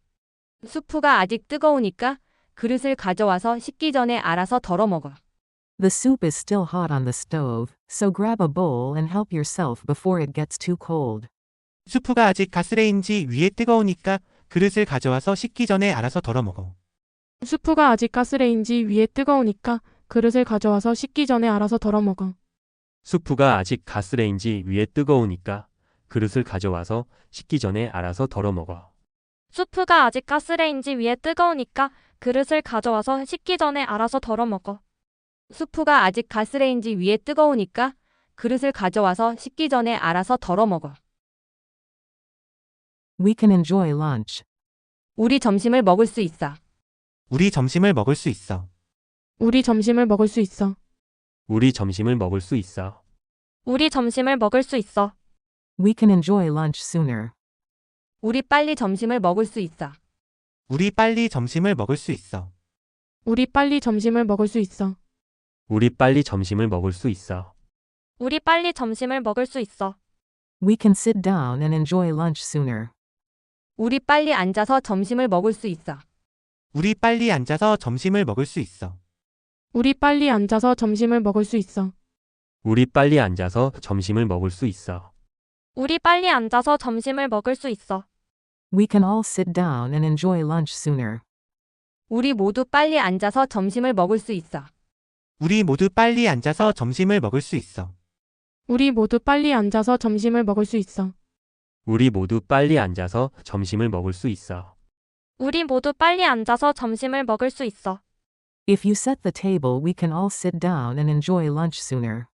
수프가 아직 뜨거우니까 그릇을 가져와서 씻기 전에 알아서 덜어 먹어. The soup is still hot on the stove, so grab a bowl and help yourself before it gets too cold. 수프가 아직 가스레인지 위에 뜨거우니까 그릇을 가져와서 씻기 전에 알아서 덜어 먹어. 수프가 아직 가스레인지 위에 뜨거우니까 그릇을 가져와서 씻기 전에 알아서 덜어 먹어. 수프가 아직 가스레인지 위에 뜨거우니까 그릇을 가져와서 씻기 전에 알아서 덜어 먹어. 수프가 아직 가스레인지 위에 뜨거우니까 그릇을 가져와서 씻기 전에 알아서 덜어 먹어. 수프가 아직 가스레인지 위에 뜨거우니까 그릇을 가져와서 씻기 전에 알아서 덜어 먹어. We can enjoy lunch. 우리 점심을 먹을 수 있어. 우리 점심을 먹을 수 있어. 우리 점심을 먹을 수 있어. 우리 점심을 먹을 수 있어. 우리 점심을 먹을 수 있어. We can enjoy lunch sooner. 우리 빨리 점심을 먹을 수 있어. 우리 빨리 점심을 먹을 수 있어. 우리 빨리 점심을 먹을 수 있어. 우리 빨리 점심을 먹을 수 있어. 우리 빨리 점심을 먹을 수 있어. We can sit down and enjoy lunch sooner. 우리 빨리 앉아서 점심을 먹을 수 있어. 우리 빨리 앉아서 점심을 먹을 수 있어. 우리 빨리 앉아서 점심을 먹을 수 있어. 우리 빨리 앉아서 점심을 먹을 수 있어. 우리 빨리 앉아서 점심을 먹을 수 있어. We can all sit down and enjoy lunch sooner. 우리 모두 빨리 앉아서 점심을 먹을 수 있어. 우리 모두 빨리 앉아서 점심을 먹을 수 있어. 우리 모두 빨리 앉아서 점심을 먹을 수 있어. 우리 모두 빨리 앉아서 점심을 먹을 수 있어. 우리 모두 빨리 앉아서 점심을 먹을 수 있어. If you set the table, we can all sit down and enjoy lunch sooner.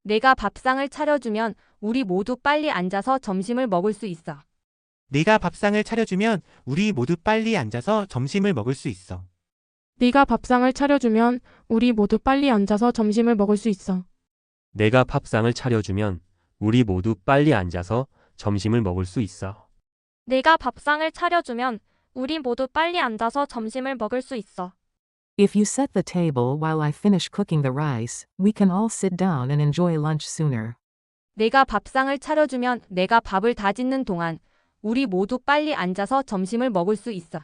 내가 밥상을 차려주면 우리 모두 빨리 앉아서 점심을 먹을 수 있어. 네가 밥상을 차려주면 우리 모두 빨리 앉아서 점심을 먹을 수 있어. 네가 밥상을 차려주면 우리 모두 빨리 앉아서 점심을 먹을 수 있어. 내가 밥상을 차려주면 우리 모두 빨리 앉아서 점심을 먹을 수 있어. 내가 밥상을 차려주면 우리 모두 빨리 앉아서 점심을 먹을 수 있어. If you set the table while I finish cooking the rice, we can all sit down and enjoy lunch sooner. 내가 밥상을 차려주면 내가 밥을 다 짓는 동안 우리 모두 빨리 앉아서 점심을 먹을 수 있어.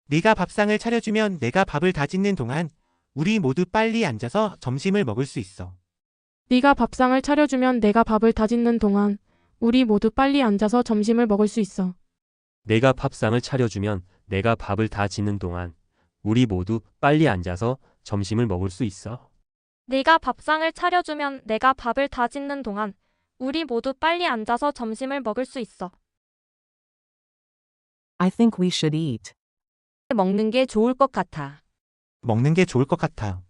네가 밥상을 차려주면 내가 밥을 다 짓는 동안 우리 모두 빨리 앉아서 점심을 먹을 수 있어. 네가 밥상을 차려주면 내가 밥을 다 짓는 동안 우리 모두 빨리 앉아서 점심을 먹을 수 있어. 내가 밥상을 차려주면 내가 밥을 다 짓는 동안 우리 모두 빨리 앉아서 점심을 먹을 수 있어. 네가 밥상을 차려주면 내가 밥을 다 짓는 동안 우리 모두 빨리 앉아서 점심을 먹을 수 있어. I think we should eat. 먹는 게 좋을 것 같아. 먹는 게 좋을 것 같아.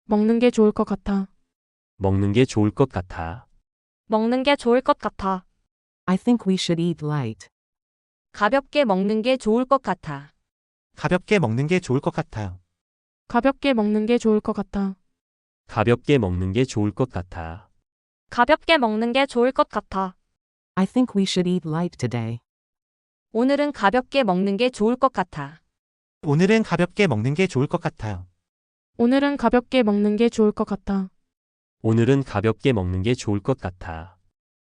먹는 게 좋을 것 같아. 먹는 게 좋을 것 같아. 먹는 게 좋을 것 같아. I think we should eat light. 가볍게 먹는 게 좋을 것 같아. 가볍게 먹는 게 좋을 것 같아요. 가볍게 먹는 게 좋을 것 같아. 가볍게 먹는 게 좋을 것 같아. 가볍게 먹는 게 좋을 것 같아. I think we should eat light today. 오늘은 가볍게 먹는 게 좋을 것 같아. 오늘은 가볍게 먹는 게 좋을 것 같아요. 오늘은 가볍게 먹는 게 좋을 것 같아. 오늘은 가볍게 먹는 게 좋을 것 같아.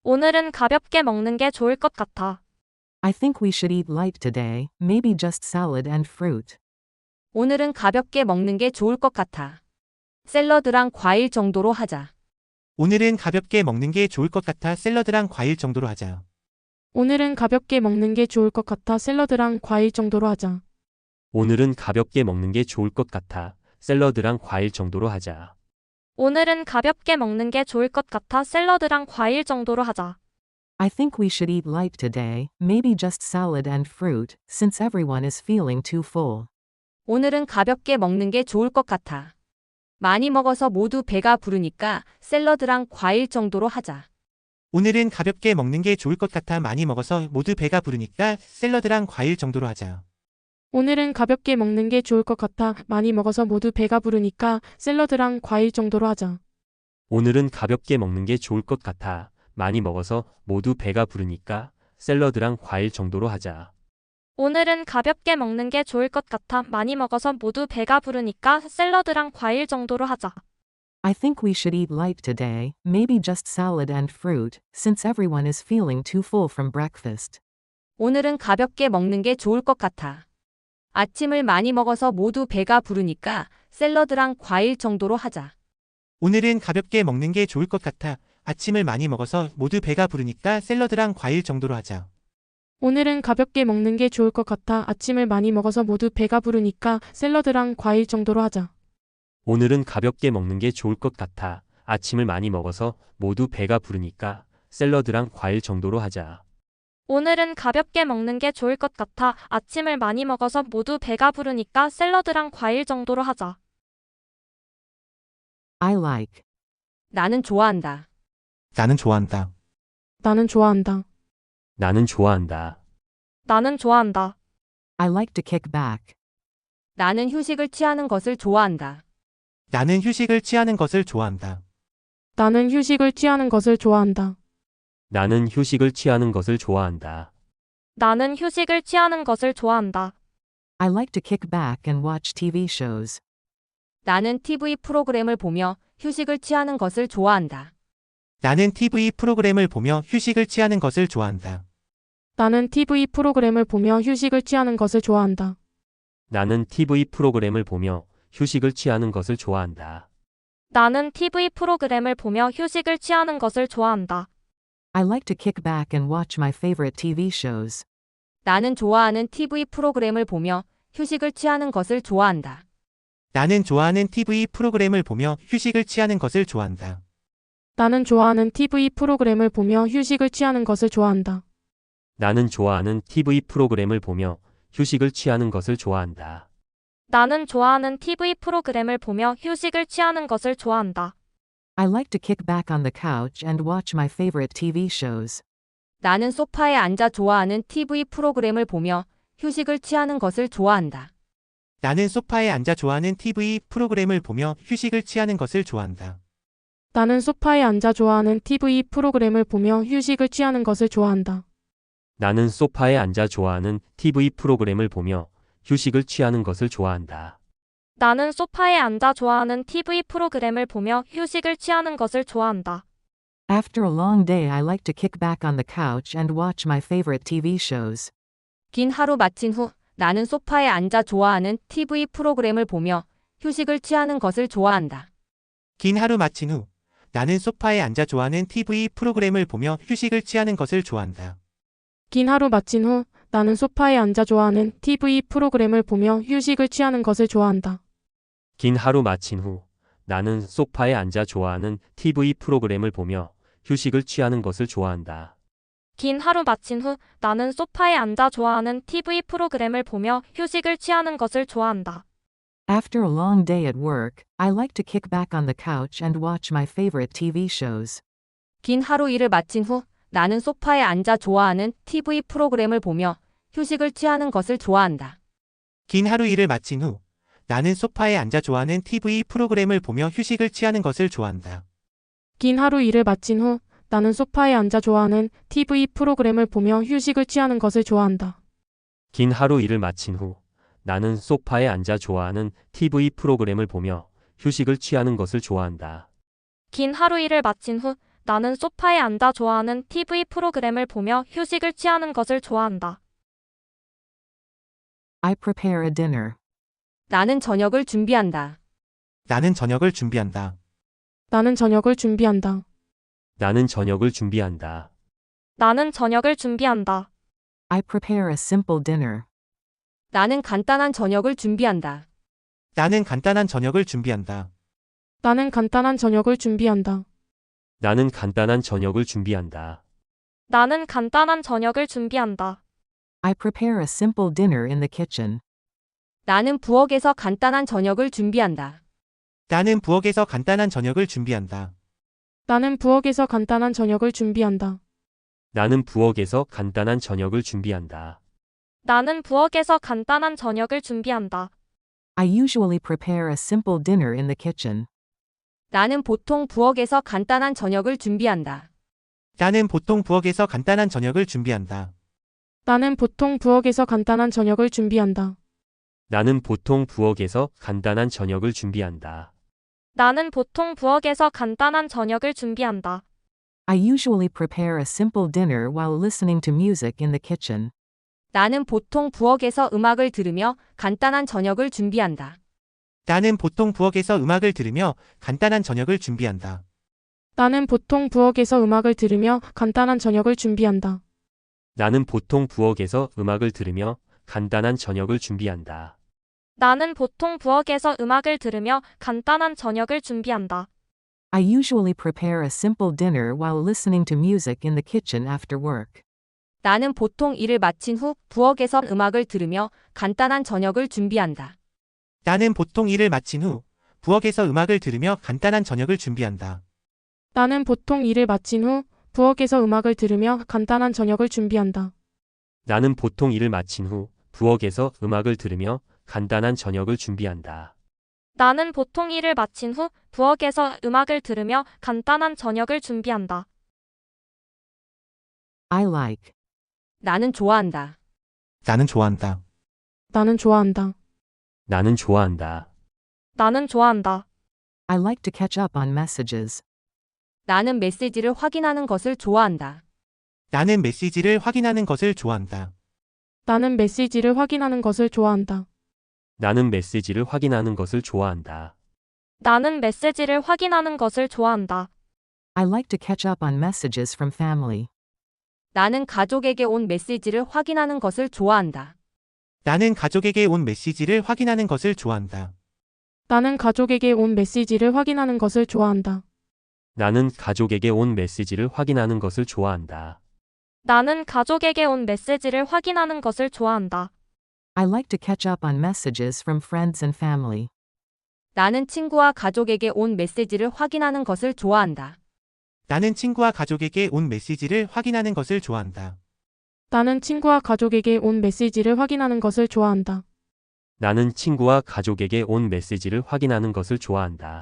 오늘은 가볍게 먹는 게 좋을 것 같아. I think we should eat light today, maybe just salad and fruit. 오늘은 가볍게 먹는 게 좋을 것 같아. 샐러드랑 과일 정도로 하자. 오늘은 가볍게 먹는 게 좋을 것 같아 샐러드랑 과일 정도로 하자. 오늘은 가볍게 먹는 게 좋을 것 같아 샐러드랑 과일 정도로 하자. 오늘은 가볍게 먹는 게 좋을 것 같아 샐러드랑 과일 정도로 하자. 오늘은 가볍게 먹는 게 좋을 것 같아 샐러드랑 과일 정도로 하자. I think we should eat light today, maybe just salad and fruit, since everyone is feeling too full. 오늘은 가볍게 먹는 게 좋을 것 같아. 많이 먹어서 모두 배가 부르니까 샐러드랑 과일 정도로 하자. 오늘은 가볍게 먹는 게 좋을 것 같아 많이 먹어서 모두 배가 부르니까 샐러드랑 과일 정도로 하자. 오늘은 가볍게 먹는 게 좋을 것 같아 많이 먹어서 모두 배가 부르니까 샐러드랑 과일 정도로 하자. 오늘은 가볍게 먹는 게 좋을 것 같아 많이 먹어서 모두 배가 부르니까 샐러드랑 과일 정도로 하자. 오늘은 가볍게 먹는 게 좋을 것 같아 많이 먹어서 모두 배가 부르니까 샐러드랑 과일 정도로 하자. I think we should eat light today, maybe just salad and fruit, since everyone is feeling too full from breakfast. 오늘은 가볍게 먹는 게 좋을 것 같아. 아침을 많이 먹어서 모두 배가 부르니까 샐러드랑 과일 정도로 하자. 오늘은 가볍게 먹는 게 좋을 것 같아 아침을 많이 먹어서 모두 배가 부르니까 샐러드랑 과일 정도로 하자. 오늘은 가볍게 먹는 게 좋을 것 같아 아침을 많이 먹어서 모두 배가 부르니까 샐러드랑 과일 정도로 하자. 오늘은 가볍게 먹는 게 좋을 것 같아 아침을 많이 먹어서 모두 배가 부르니까 샐러드랑 과일 정도로 하자. 오늘은 가볍게 먹는 게 좋을 것 같아 아침을 많이 먹어서 모두 배가 부르니까 샐러드랑 과일 정도로 하자. I like. 나는 좋아한다. 나는 좋아한다. 나는 좋아한다. 나는 좋아한다. 나는 좋아한다. I like to kick back. 나는 휴식을 취하는 것을 좋아한다. 나는 휴식을 취하는 것을 좋아한다. 나는 휴식을 취하는 것을 좋아한다. 나는 휴식을 취하는 것을 좋아한다. 나는 휴식을 취하는 것을 좋아한다. I like to kick back and watch TV shows. 나는 TV 프로그램을 보며 휴식을 취하는 것을 좋아한다. 나는 TV 프로그램을 보며 휴식을 취하는 것을 좋아한다. 나는 TV 프로그램을 보며 휴식을 취하는 것을 좋아한다. 나는 TV 프로그램을 보며 휴식을 취하는 것을 좋아한다. 나는 TV 프로그램을 보며 휴식을 취하는 것을 좋아한다. I like to kick back and watch my favorite TV shows. 나는 좋아하는 TV 프로그램을 보며 휴식을 취하는 것을 좋아한다. 나는 좋아하는 TV 프로그램을 보며 휴식을 취하는 것을 좋아한다. 나는 좋아하는 TV 프로그램을 보며 휴식을 취하는 것을 좋아한다. 나는 좋아하는 TV 프로그램을 보며 휴식을 취하는 것을 좋아한다. 나는 좋아하는 TV 프로그램을 보며 휴식을 취하는 것을 좋아한다. I like to kick back on the couch and watch my favorite TV shows. 나는 소파에 앉아 좋아하는 TV 프로그램을 보며 휴식을 취하는 것을 좋아한다. 나는 소파에 앉아 좋아하는 TV 프로그램을 보며 휴식을 취하는 것을 좋아한다. 나는 소파에 앉아 좋아하는 TV 프로그램을 보며 휴식을 취하는 것을 좋아한다. 나는 소파에 앉아 좋아하는 TV 프로그램을 보며 휴식을 취하는 것을 좋아한다. 나는 소파에 앉아 좋아하는 TV 프로그램을 보며 휴식을 취하는 것을 좋아한다. After a long day, I like to kick back on the couch and watch my favorite TV shows. 긴 하루 마친 후 나는 소파에 앉아 좋아하는 TV 프로그램을 보며 휴식을 취하는 것을 좋아한다. 긴 하루 마친 후 나는 소파에 앉아 좋아하는 TV 프로그램을 보며 휴식을 취하는 것을 좋아한다. 긴 하루 마친 후 나는 소파에 앉아 좋아하는 TV 프로그램을 보며 휴식을 취하는 것을 좋아한다. 긴 하루 마친 후 나는 소파에 앉아 좋아하는 TV 프로그램을 보며 휴식을 취하는 것을 좋아한다. 긴 하루 마친 후 나는 소파에 앉아 좋아하는 TV 프로그램을 보며 휴식을 취하는 것을 좋아한다. After a long day at work, I like to kick back on the couch and watch my favorite TV shows. 긴 하루 일을 마친 후 나는 소파에 앉아 좋아하는 TV 프로그램을 보며 휴식을 취하는 것을 좋아한다. 긴 하루 일을 마친 후 나는 소파에 앉아 좋아하는 TV 프로그램을 보며 휴식을 취하는 것을 좋아한다. 긴 하루 일을 마친 후 나는 소파에 앉아 좋아하는 TV 프로그램을 보며 휴식을 취하는 것을 좋아한다. 긴 하루 일을 마친 후 나는 소파에 앉아 좋아하는 TV 프로그램을 보며 휴식을 취하는 것을 좋아한다. 긴 하루 일을 마친 후 나는 소파에 앉아 좋아하는 TV 프로그램을 보며 휴식을 취하는 것을 좋아한다. I prepare a dinner. 나는 저녁을 준비한다. 나는 저녁을 준비한다. 나는 저녁을 준비한다. 나는 저녁을 준비한다. 나는 저녁을 준비한다. I prepare a simple dinner. 나는 간단한 저녁을 준비한다. 나는 간단한 저녁을 준비한다. 나는 간단한 저녁을 준비한다. 나는 간단한 저녁을 준비한다. 나는 간단한 저녁을 준비한다. I prepare a simple dinner in the kitchen. 나는 부엌에서 간단한 저녁을 준비한다. 나는 부엌에서 간단한 저녁을 준비한다. 나는 부엌에서 간단한 저녁을 준비한다. 나는 부엌에서 간단한 저녁을 준비한다. 나는 부엌에서 간단한 저녁을 준비한다. I usually prepare a simple dinner in the kitchen. 나는 보통 부엌에서 간단한 저녁을 준비한다. 나는 보통 부엌에서 간단한 저녁을 준비한다. 나는 보통 부엌에서 간단한 저녁을 준비한다. 나는 보통 부엌에서 간단한 저녁을 준비한다. 나는 보통 부엌에서 간단한 저녁을 준비한다. I usually prepare a simple dinner while listening to music in the kitchen. 나는 보통 부엌에서 음악을 들으며 간단한 저녁을 준비한다. 나는 보통 부엌에서 음악을 들으며 간단한 저녁을 준비한다. 나는 보통 부엌에서 음악을 들으며 간단한 저녁을 준비한다. 나는 보통 부엌에서 음악을 들으며 간단한 저녁을 준비한다. 나는 보통 부엌에서 음악을 들으며 간단한 저녁을 준비한다. I usually prepare a simple dinner while listening to music in the kitchen after work. 나는 보통 일을 마친 후 부엌에서 음악을 들으며 간단한 저녁을 준비한다. 나는 보통 일을 마친 후 부엌에서 음악을 들으며 간단한 저녁을 준비한다. 나는 보통 일을 마친 후 부엌에서 음악을 들으며 간단한 저녁을 준비한다. 나는 보통 일을 마친 후 부엌에서 음악을 들으며 간단한 저녁을 준비한다. 나는 보통 일을 마친 후 부엌에서 음악을 들으며 간단한 저녁을 준비한다. I like. 나는 좋아한다. 나는 좋아한다. 나는 좋아한다. 나는 좋아한다. 나는 좋아한다. I like to catch up on messages. 나는 메시지를 확인하는 것을 좋아한다. 나는 메시지를 확인하는 것을 좋아한다. 나는 메시지를 확인하는 것을 좋아한다. 나는 메시지를 확인하는 것을 좋아한다. 나는 메시지를 확인하는 것을 좋아한다. I like to catch up on messages from family. 나는 가족에게 온 메시지를 확인하는 것을 좋아한다. 나는 가족에게 온 메시지를 확인하는 것을 좋아한다. 나는 가족에게 온 메시지를 확인하는 것을 좋아한다. 나는 가족에게 온 메시지를 확인하는 것을 좋아한다. 나는 가족에게 온 메시지를 확인하는 것을 좋아한다. I like to catch up on messages from friends and family. 나는 친구와 가족에게 온 메시지를 확인하는 것을 좋아한다. 나는 친구와 가족에게 온 메시지를 확인하는 것을 좋아한다. 나는 친구와 가족에게 온 메시지를 확인하는 것을 좋아한다. 나는 친구와 가족에게 온 메시지를 확인하는 것을 좋아한다.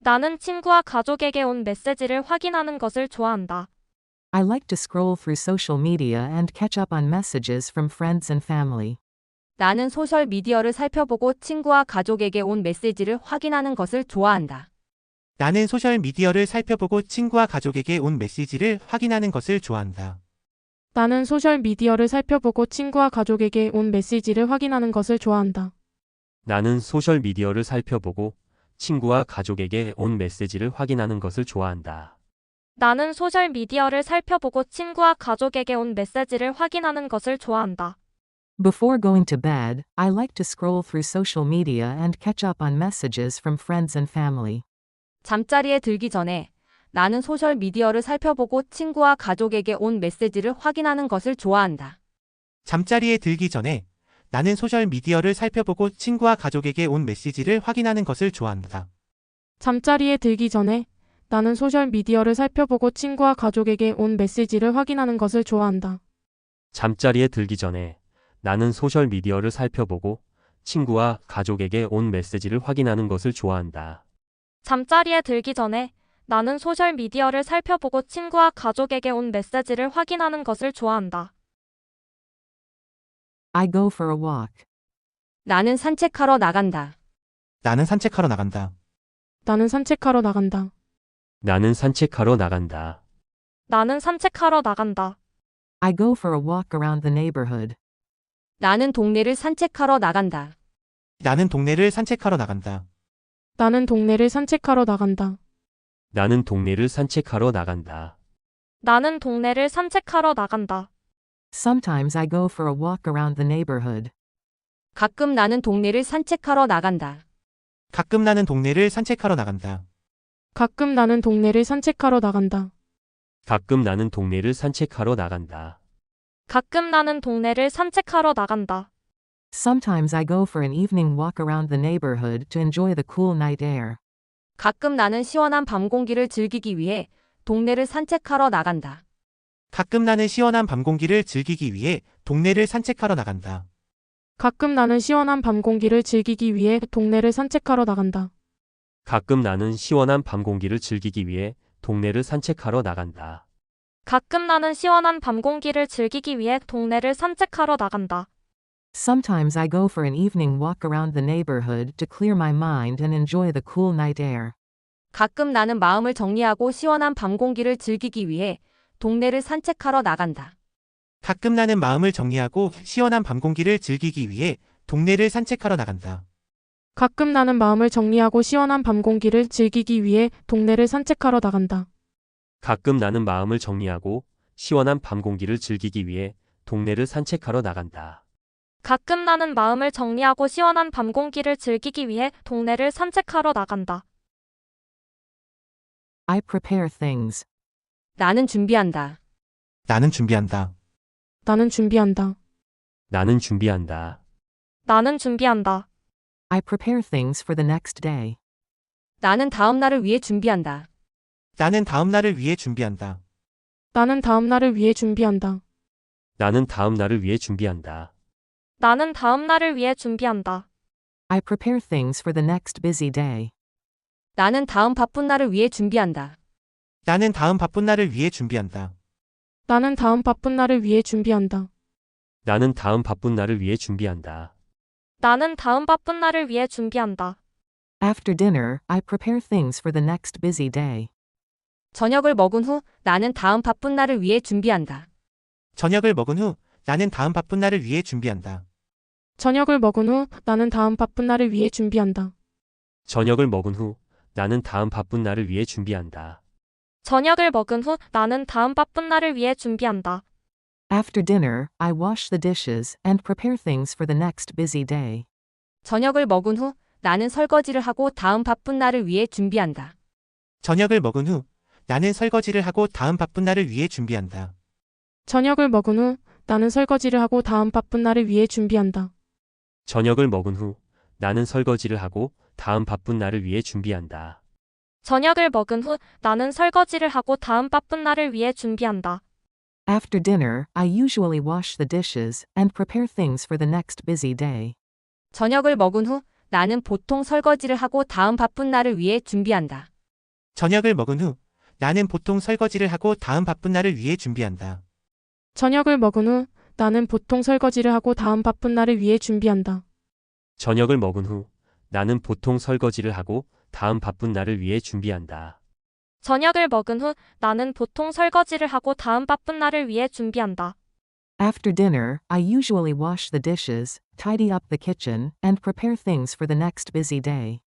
나는 친구와 가족에게 온 메시지를 확인하는 것을 좋아한다. I like to scroll through social media and catch up on messages from friends and family. 나는 소셜 미디어를 살펴보고 친구와 가족에게 온 메시지를 확인하는 것을 좋아한다. 나는 소셜 미디어를 살펴보고 친구와 가족에게 온 메시지를 확인하는 것을 좋아한다. 나는 소셜 미디어를 살펴보고 친구와 가족에게 온 메시지를 확인하는 것을 좋아한다. 나는 소셜 미디어를 살펴보고 친구와 가족에게 온 메시지를 확인하는 것을 좋아한다. 나는 소셜 미디어를 살펴보고 친구와 가족에게 온 메시지를 확인하는 것을 좋아한다. Before going to bed, I like to scroll through social media and catch up on messages from friends and family. 잠자리에 들기 전에 나는 소셜 미디어를 살펴보고 친구와 가족에게 온 메시지를 확인하는 것을 좋아한다. 잠자리에 들기 전에 나는 소셜 미디어를 살펴보고 친구와 가족에게 온 메시지를 확인하는 것을 좋아한다. 잠자리에 들기 전에 나는 소셜 미디어를 살펴보고 친구와 가족에게 온 메시지를 확인하는 것을 좋아한다. 잠자리에 들기 전에 나는 소셜 미디어를 살펴보고 친구와 가족에게 온 메시지를 확인하는 것을 좋아한다. 잠자리에 들기 전에 나는 소셜 미디어를 살펴보고 친구와 가족에게 온 메시지를 확인하는 것을 좋아한다. I go for a walk. 나는 산책하러 나간다. 나는 산책하러 나간다. 나는 산책하러 나간다. 나는 산책하러 나간다. 나는 산책하러 나간다. I go for a walk around the neighborhood. 나는 동네를 산책하러 나간다. 나는 동네를 산책하러 나간다. 나는 동네를 산책하러 나간다. 나는 동네를 산책하러 나간다. 나는 동네를 산책하러 나간다. Sometimes I go for a walk around the neighborhood. 가끔 나는 동네를 산책하러 나간다. 가끔 나는 동네를 산책하러 나간다. 가끔 나는 동네를 산책하러 나간다. 가끔 나는 동네를 산책하러 나간다. 가끔 나는 동네를 산책하러 나간다. Sometimes I go for an evening walk around the neighborhood to enjoy the cool night air. 가끔 나는 시원한 밤 공기를 즐기기 위해 동네를 산책하러 나간다. 가끔 나는 시원한 밤 공기를 즐기기 위해 동네를 산책하러 나간다. 가끔 나는 시원한 밤 공기를 즐기기 위해 동네를 산책하러 나간다. 가끔 나는 시원한 밤 공기를 즐기기 위해 동네를 산책하러 나간다. 가끔 나는 시원한 밤 공기를 즐기기 위해 동네를 산책하러 나간다. Sometimes I go for an evening walk around the neighborhood to clear my mind and enjoy the cool night air. 가끔 나는 마음을 정리하고 시원한 밤 공기를 즐기기 위해 동네를 산책하러 나간다. 가끔 나는 마음을 정리하고 시원한 밤 공기를 즐기기 위해 동네를 산책하러 나간다. 가끔 나는 마음을 정리하고 시원한 밤 공기를 즐기기 위해 동네를 산책하러 나간다. 가끔 나는 마음을 정리하고 시원한 밤 공기를 즐기기 위해 동네를 산책하러 나간다. 가끔 나는 마음을 정리하고 시원한 밤 공기를 즐기기 위해 동네를 산책하러 나간다. I prepare things. 나는 준비한다. 나는 준비한다. 나는 준비한다. 나는 준비한다. 나는 준비한다. I prepare things for the next day. 나는 다음 날을 위해 준비한다. 나는 다음 날을 위해 준비한다. 나는 다음 날을 위해 준비한다. 나는 다음 날을 위해 준비한다. 나는 다음 날을 위해 준비한다. I prepare things for the next busy day. 나는 다음 바쁜 날을 위해 준비한다. 나는 다음 바쁜 날을 위해 준비한다. 나는 다음 바쁜 날을 위해 준비한다. 나는 다음 바쁜 날을 위해 준비한다. 나는 다음 바쁜 날을 위해 준비한다. After dinner, I prepare things for the next busy day. 저녁을 먹은 후 나는 다음 바쁜 날을 위해 준비한다. 저녁을 먹은 후 나는 다음 바쁜 날을 위해 준비한다. 저녁을 먹은 후 나는 다음 바쁜 날을 위해 준비한다. 저녁을 먹은 후 나는 다음 바쁜 날을 위해 준비한다. 저녁을 먹은 후 나는 다음 바쁜 날을 위해 준비한다. After dinner, I wash the dishes and prepare things for the next busy day. 저녁을 먹은 후 나는 설거지를 하고 다음 바쁜 날을 위해 준비한다. 저녁을 먹은 후 나는 설거지를 하고 다음 바쁜 날을 위해 준비한다. 저녁을 먹은 후 나는 설거지를 하고 다음 바쁜 날을 위해 준비한다. 저녁을 먹은 후 나는 설거지를 하고 다음 바쁜 날을 위해 준비한다. 저녁을 먹은 후 나는 설거지를 하고 다음 바쁜 날을 위해 준비한다. After dinner, I usually wash the dishes and prepare things for the next busy day. 저녁을 먹은 후 나는 보통 설거지를 하고 다음 바쁜 날을 위해 준비한다. 저녁을 먹은 후 나는 보통 설거지를 하고 다음 바쁜 날을 위해 준비한다. 저녁을 먹은 후 나는 보통 설거지를 하고 다음 바쁜 날을 위해 준비한다. 저녁을 먹은 후 나는 보통 설거지를 하고 다음 바쁜 날을 위해 준비한다. 저녁을 먹은 후 나는 보통 설거지를 하고 다음 바쁜 날을 위해 준비한다. After dinner, I usually wash the dishes, tidy up the kitchen, and prepare things for the next busy day.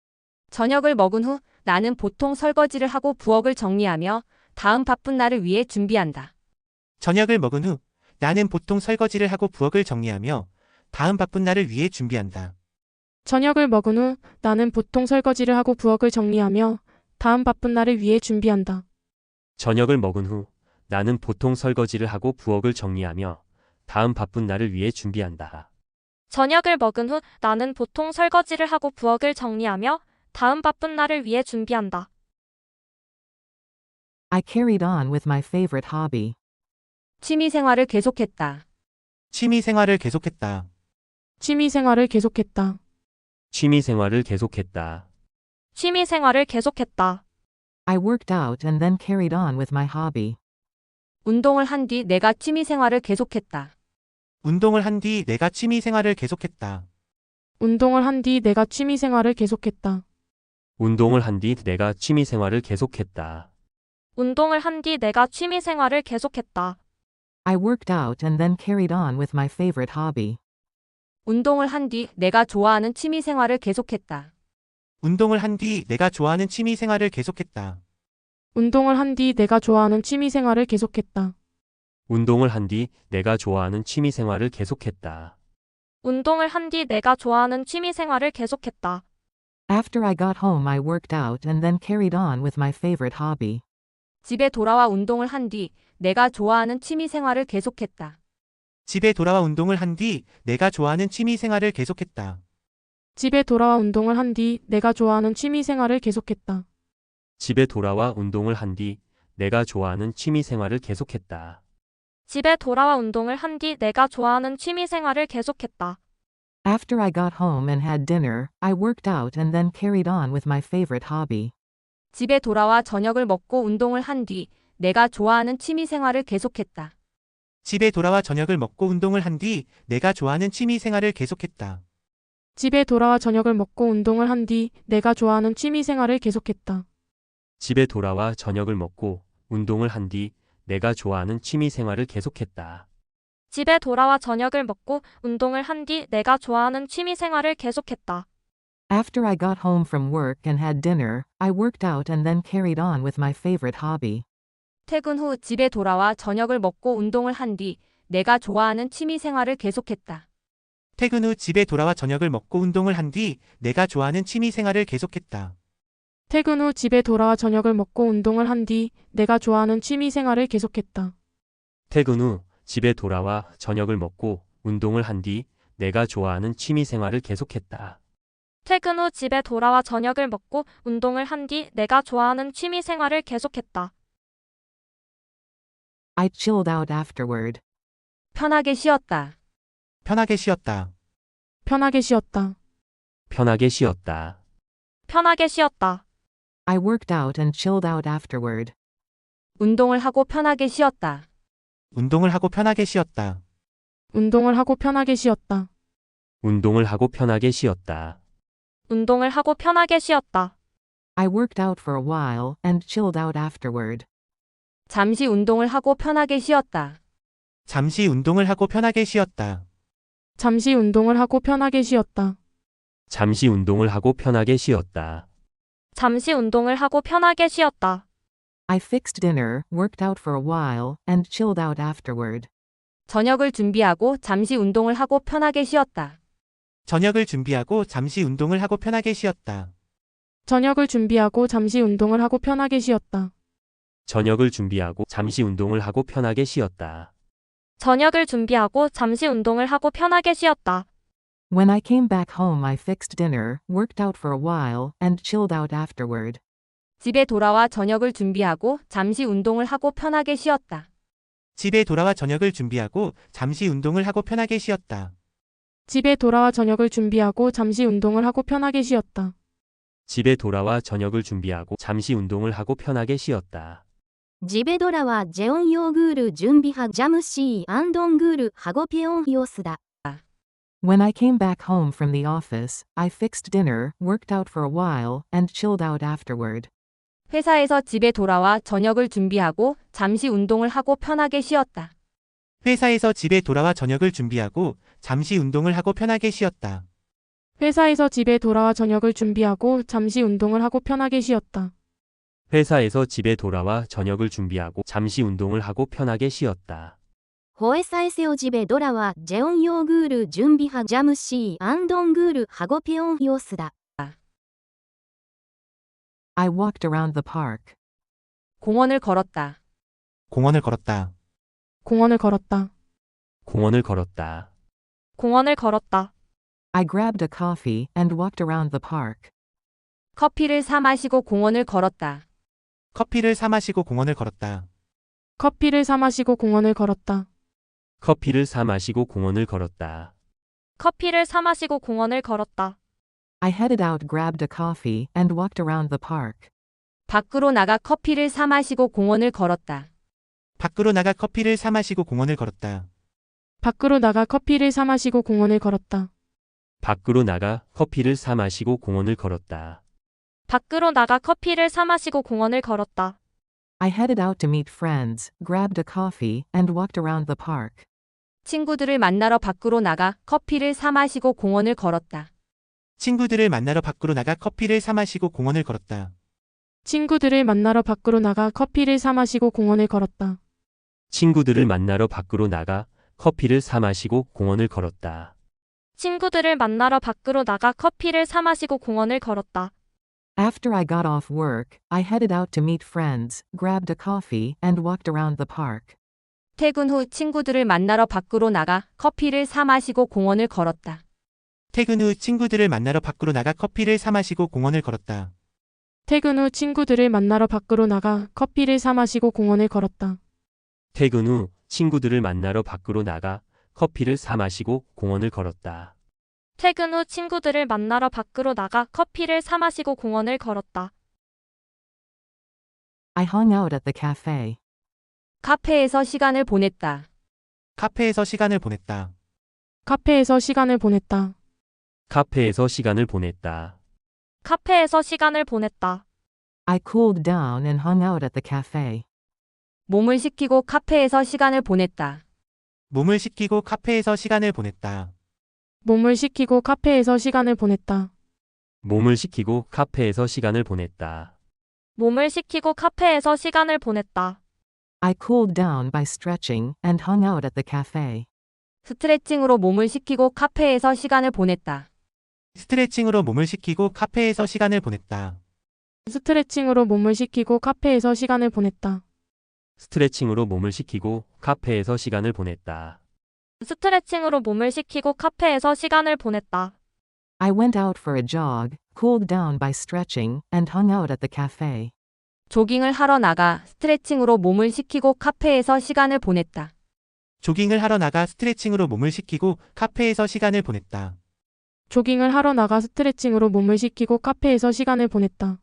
저녁을 먹은 후 나는 보통 설거지를 하고 부엌을 정리하며 다음 바쁜 날을 위해 준비한다. 저녁을 먹은 후 나는 보통 설거지를 하고 부엌을 정리하며 다음 바쁜 날을 위해 준비한다. 저녁을 먹은 후 나는 보통 설거지를 하고 부엌을 정리하며 다음 바쁜 날을 위해 준비한다. 저녁을 먹은 후 나는 보통 설거지를 하고 부엌을 정리하며 다음 바쁜 날을 위해 준비한다. 저녁을 먹은 후 나는 보통 설거지를 하고 부엌을 정리하며 다음 바쁜 날을 위해 준비한다. I carried on with my favorite hobby. 취미 생활을 계속했다. 취미 생활을 계속했다. 취미 생활을 계속했다. 취미 생활을 계속했다. 취미 생활을 계속했다. I worked out and then carried on with my hobby. 운동을 한 뒤 내가 취미 생활을 계속했다. 운동을 한 뒤 내가 취미 생활을 계속했다. 운동을 한 뒤 내가 취미 생활을 계속했다. 운동을 한 뒤 내가 취미 생활을 계속했다. 운동을 한 뒤 내가 취미 생활을 계속했다. I worked out and then carried on with my favorite hobby. 운동을 한 뒤 내가 좋아하는 취미 생활을 계속했다. 운동을 한 뒤 내가 좋아하는 취미 생활을 계속했다. 운동을 한 뒤 내가 좋아하는 취미 생활을 계속했다. 운동을 한 뒤 내가 좋아하는 취미 생활을 계속했다. 운동을 한 뒤 내가 좋아하는 취미 생활을 계속했다. After I got home, I worked out and then carried on with my favorite hobby. 집에 돌아와 운동을 한 뒤 내가 좋아하는 취미 생활을 계속했다. 집에 돌아와 운동을 한 뒤 내가 좋아하는 취미 생활을 계속했다. 집에 돌아와 운동을 한 뒤 내가 좋아하는 취미 생활을 계속했다. 집에 돌아와 운동을 한 뒤 내가 좋아하는 취미 생활을 계속했다. 집에 돌아와 운동을 한 뒤 내가 좋아하는 취미 생활을 계속했다. After I got home and had dinner, I worked out and then carried on with my favorite hobby. 집에 돌아와 저녁을 먹고 운동을 한 뒤 내가 좋아하는 취미 생활을 계속했다. 집에 돌아와 저녁을 먹고 운동을 한 뒤 내가 좋아하는 취미 생활을 계속했다. 집에 돌아와 저녁을 먹고 운동을 한 뒤 내가 좋아하는 취미 생활을 계속했다. 집에 돌아와 저녁을 먹고 운동을 한 뒤 내가 좋아하는 취미 생활을 계속했다. 집에 돌아와 저녁을 먹고 운동을 한 뒤 내가 좋아하는 취미 생활을 계속했다. After I got home from work and had dinner, I worked out and then carried on with my favorite hobby. 퇴근 후 집에 돌아와 저녁을 먹고 운동을 한 뒤 내가 좋아하는 취미 생활을 계속했다. 퇴근 후 집에 돌아와 저녁을 먹고 운동을 한 뒤 내가 좋아하는 취미 생활을 계속했다. 퇴근 후 집에 돌아와 저녁을 먹고 운동을 한 뒤 내가 좋아하는 취미 생활을 계속했다. 퇴근 후 집에 돌아와 저녁을 먹고 운동을 한 뒤 내가 좋아하는 취미 생활을 계속했다. 퇴근 후 집에 돌아와 저녁을 먹고 운동을 한 뒤 내가 좋아하는 취미 생활을 계속했다. I chilled out afterward. 편하게 쉬었다. 편하게 쉬었다. 편하게 쉬었다. 편하게 쉬었다. 편하게 쉬었다. I worked out and chilled out afterward. 운동을 하고 편하게 쉬었다. 운동을 하고 편하게 쉬었다. 운동을 하고 편하게 쉬었다. 운동을 하고 편하게 쉬었다. 운동을 하고 편하게 쉬었다. I worked out for a while and chilled out afterward. 잠시 운동을 하고 편하게 쉬었다. 잠시 운동을 하고 편하게 쉬었다. 잠시 운동을 하고 편하게 쉬었다. 잠시 운동을 하고 편하게 쉬었다. 잠시 운동을 하고 편하게 쉬었다. I fixed dinner, worked out for a while, and chilled out afterward. 저녁을 준비하고 잠시 운동을 하고 편하게 쉬었다. 저녁을 준비하고 잠시 운동을 하고 편하게 쉬었다. 저녁을 준비하고 잠시 운동을 하고 편하게 쉬었다. 저녁을 준비하고 잠시 운동을 하고 편하게 쉬었다. 저녁을 준비하고 잠시 운동을 하고 편하게 쉬었다. When I came back home, I fixed dinner, worked out for a while, and chilled out afterward. 집에 돌아와 저녁을 준비하고 잠시 운동을 하고 편하게 쉬었다. 집에 돌아와 저녁을 준비하고 잠시 운동을 하고 편하게 쉬었다. 집에 돌아와 저녁을 준비하고 잠시 운동을 하고 편하게 쉬었다. 집에 돌아와 저녁을 준비하고 잠시 운동을 하고 편하게 쉬었다. ジベドラはジェオンヨーグール準備派ジャムシーアンドングールハゴピオンヒオスだ。 When I came back home from the office, I fixed dinner, worked out for a while, and chilled out afterward. 회사에서 집에 돌아와 저녁을 준비하고 잠시 운동을 하고 편하게 쉬었다. 회사에서 집에 돌아와 저녁을 준비하고 잠시 운동을 하고 편하게 쉬었다. 회사에서 집에 돌아와 저녁을 준비하고 잠시 운동을 하고 편하게 쉬었다. 회사에서 집에 돌아와 저녁을 준비하고 잠시 운동을 하고 편하게 쉬었다. ホエサエセオジベドラはジェオンヨーグール準備派ジャムシーアンドングールハゴピオンヒオスだ。 I walked around the park. 공원을 걸었다. 공원을 걸었다. 공원을 걸었다. 공원을 걸었다. 공원을 걸었다. I grabbed a coffee and walked around the park. 커피를 사 마시고 공원을 걸었다. 커피를 사 마시고 공원을 걸었다. 커피를 사 마시고 공원을 걸었다. 커피를 사 마시고 공원을 걸었다. 커피를 사 마시고 공원을 걸었다. I headed out, grabbed a coffee, and walked around the park. 밖으로 나가 커피를 사 마시고 공원을 걸었다. 밖으로 나가 커피를 사 마시고 공원을 걸었다. 밖으로 나가 커피를 사 마시고 공원을 걸었다. 밖으로 나가 커피를 사 마시고 공원을 걸었다. 밖으로 나가 커피를 사 마시고 공원을 걸었다. I headed out to meet friends, grabbed a coffee, and walked around the park. 친구들을 만나러 밖으로 나가 커피를 사 마시고 공원을 걸었다. 친구들을 만나러 밖으로 나가 커피를 사 마시고 공원을 걸었다. 친구들을 만나러 밖으로 나가 커피를 사 마시고 공원을 걸었다. 친구들을 만나러 밖으로 나가 커피를 사 마시고 공원을 걸었다. 친구들을 만나러 밖으로 나가 커피를 사 마시고 공원을 걸었다. After I got off work, I headed out to meet friends, grabbed a coffee, and walked around the park. 퇴근 후 친구들을 만나러 밖으로 나가 커피를 사 마시고 공원을 걸었다. 퇴근 후 친구들을 만나러 밖으로 나가 커피를 사 마시고 공원을 걸었다. 퇴근 후 친구들을 만나러 밖으로 나가 커피를 사 마시고 공원을 걸었다. 퇴근 후 친구들을 만나러 밖으로 나가 커피를 사 마시고 공원을 걸었다. 퇴근 후 친구들을 만나러 밖으로 나가 커피를 사 마시고 공원을 걸었다. I hung out at the cafe. 카페에서 시간을 보냈다. 카페에서 시간을 보냈다. 카페에서 시간을 보냈다. 카페에서 시간을 보냈다. 카페에서 시간을 보냈다. I cooled down and hung out at the cafe. 몸을 식히고 카페에서 시간을 보냈다. 몸을 식히고 카페에서 시간을 보냈다. 몸을 식히고 카페에서 시간을 보냈다. 몸을 식히고 카페에서 시간을 보냈다. 몸을 식히고 카페에서 시간을 보냈다. I cooled down by stretching and hung out at the cafe. 스트레칭으로 몸을 식히고 카페에서 시간을 보냈다. 스트레칭으로 몸을 식히고 카페에서 시간을 보냈다. 스트레칭으로 몸을 식히고 카페에서 시간을 보냈다. 스트레칭으로 몸을 식히고 카페에서 시간을 보냈다. 스트레칭으로 몸을 식히고 카페에서 시간을 보냈다. I went out for a jog, cooled down by stretching, and hung out at the cafe. 조깅을 하러 나가 스트레칭으로 몸을 식히고 카페에서 시간을 보냈다. 조깅을 하러 나가 스트레칭으로 몸을 식히고 카페에서 시간을 보냈다. 조깅을 하러 나가 스트레칭으로 몸을 식히고 카페에서 시간을 보냈다.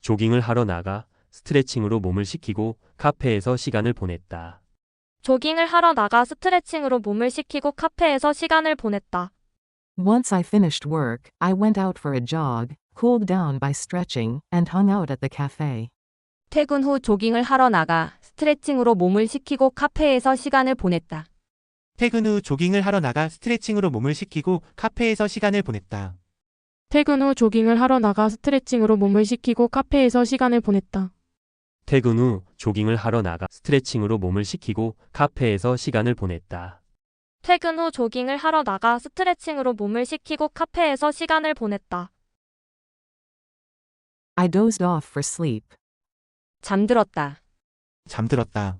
조깅을 하러 나가 스트레칭으로 몸을 식히고 카페에서 시간을 보냈다. 조깅을 하러 나가 스트레칭으로 몸을 식히고 카페에서 시간을 보냈다. Once I finished work, I went out for a jog, cooled down by stretching, and hung out at the cafe. 퇴근 후 조깅을 하러 나가 스트레칭으로 몸을 식히고 카페에서 시간을 보냈다. 퇴근 후 조깅을 하러 나가 스트레칭으로 몸을 식히고 카페에서 시간을 보냈다. 퇴근 후 조깅을 하러 나가 스트레칭으로 몸을 식히고 카페에서 시간을 보냈다. 퇴근 후 조깅을 하러 나가 스트레칭으로 몸을 식히고 카페에서 시간을 보냈다. 퇴근 후 조깅을 하러 나가 스트레칭으로 몸을 식히고 카페에서 시간을 보냈다. I dozed off for sleep. 잠들었다. 잠들었다.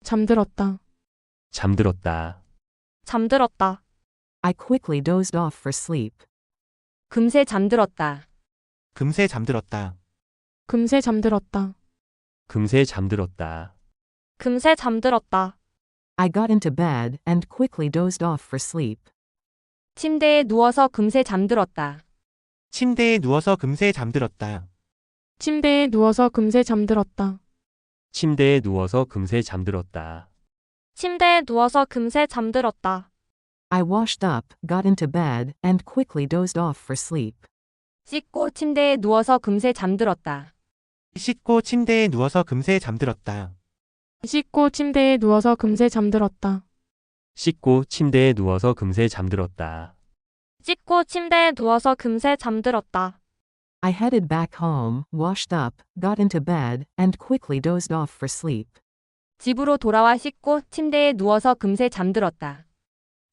잠들었다. 잠들었다. 잠들었다. I quickly dozed off for sleep. 금세 잠들었다. 금세 잠들었다. 금세 잠들었다. 금세 잠들었다. 금세 잠들었다. I got into bed and quickly dozed off for sleep. 침대에 누워서 금세 잠들었다. 침대에 누워서 금세 잠들었다. 침대에 누워서 금세 잠들었다. 침대에 누워서 금세 잠들었다. 침대에 누워서 금세 잠들었다. I washed up, got into bed, and quickly dozed off for sleep. 씻고 침대에 누워서 금세 잠들었다. 씻고 침대에 누워서 금세 잠들었다. 씻고 침대에 누워서 금세 잠들었다. 씻고 침대에 누워서 금세 잠들었다. 씻고 침대에 누워서 금세 잠들었다. I headed back home, washed up, got into bed, and quickly dozed off for sleep. 집으로 돌아와 씻고 침대에 누워서 금세 잠들었다.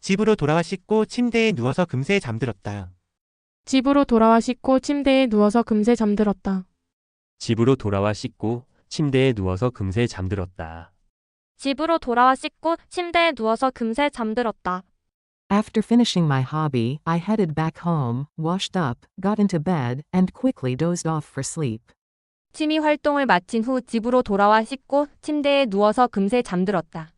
집으로 돌아와 씻고 침대에 누워서 금세 잠들었다. 집으로 돌아와 씻고 침대에 누워서 금세 잠들었다. 집으로 돌아와 씻고 침대에 누워서 금세 잠들었다. 집으로 돌아와 씻고 침대에 누워서 금세 잠들었다. After finishing my hobby, I headed back home, washed up, got into bed, and quickly dozed off for sleep. 취미 활동을 마친 후 집으로 돌아와 씻고 침대에 누워서 금세 잠들었다.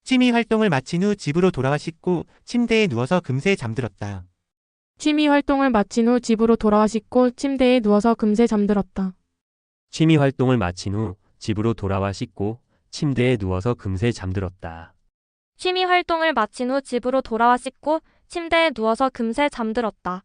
취미 활동을 마친 후 집으로 돌아와 씻고 침대에 누워서 금세 잠들었다. 취미 활동을 마친 후 집으로 돌아와 씻고 침대에 누워서 금세 잠들었다. 취미 활동을 마친 후 집으로 돌아와 씻고 침대에 누워서 금세 잠들었다. 취미 활동을 마친 후 집으로 돌아와 씻고 침대에 누워서 금세 잠들었다.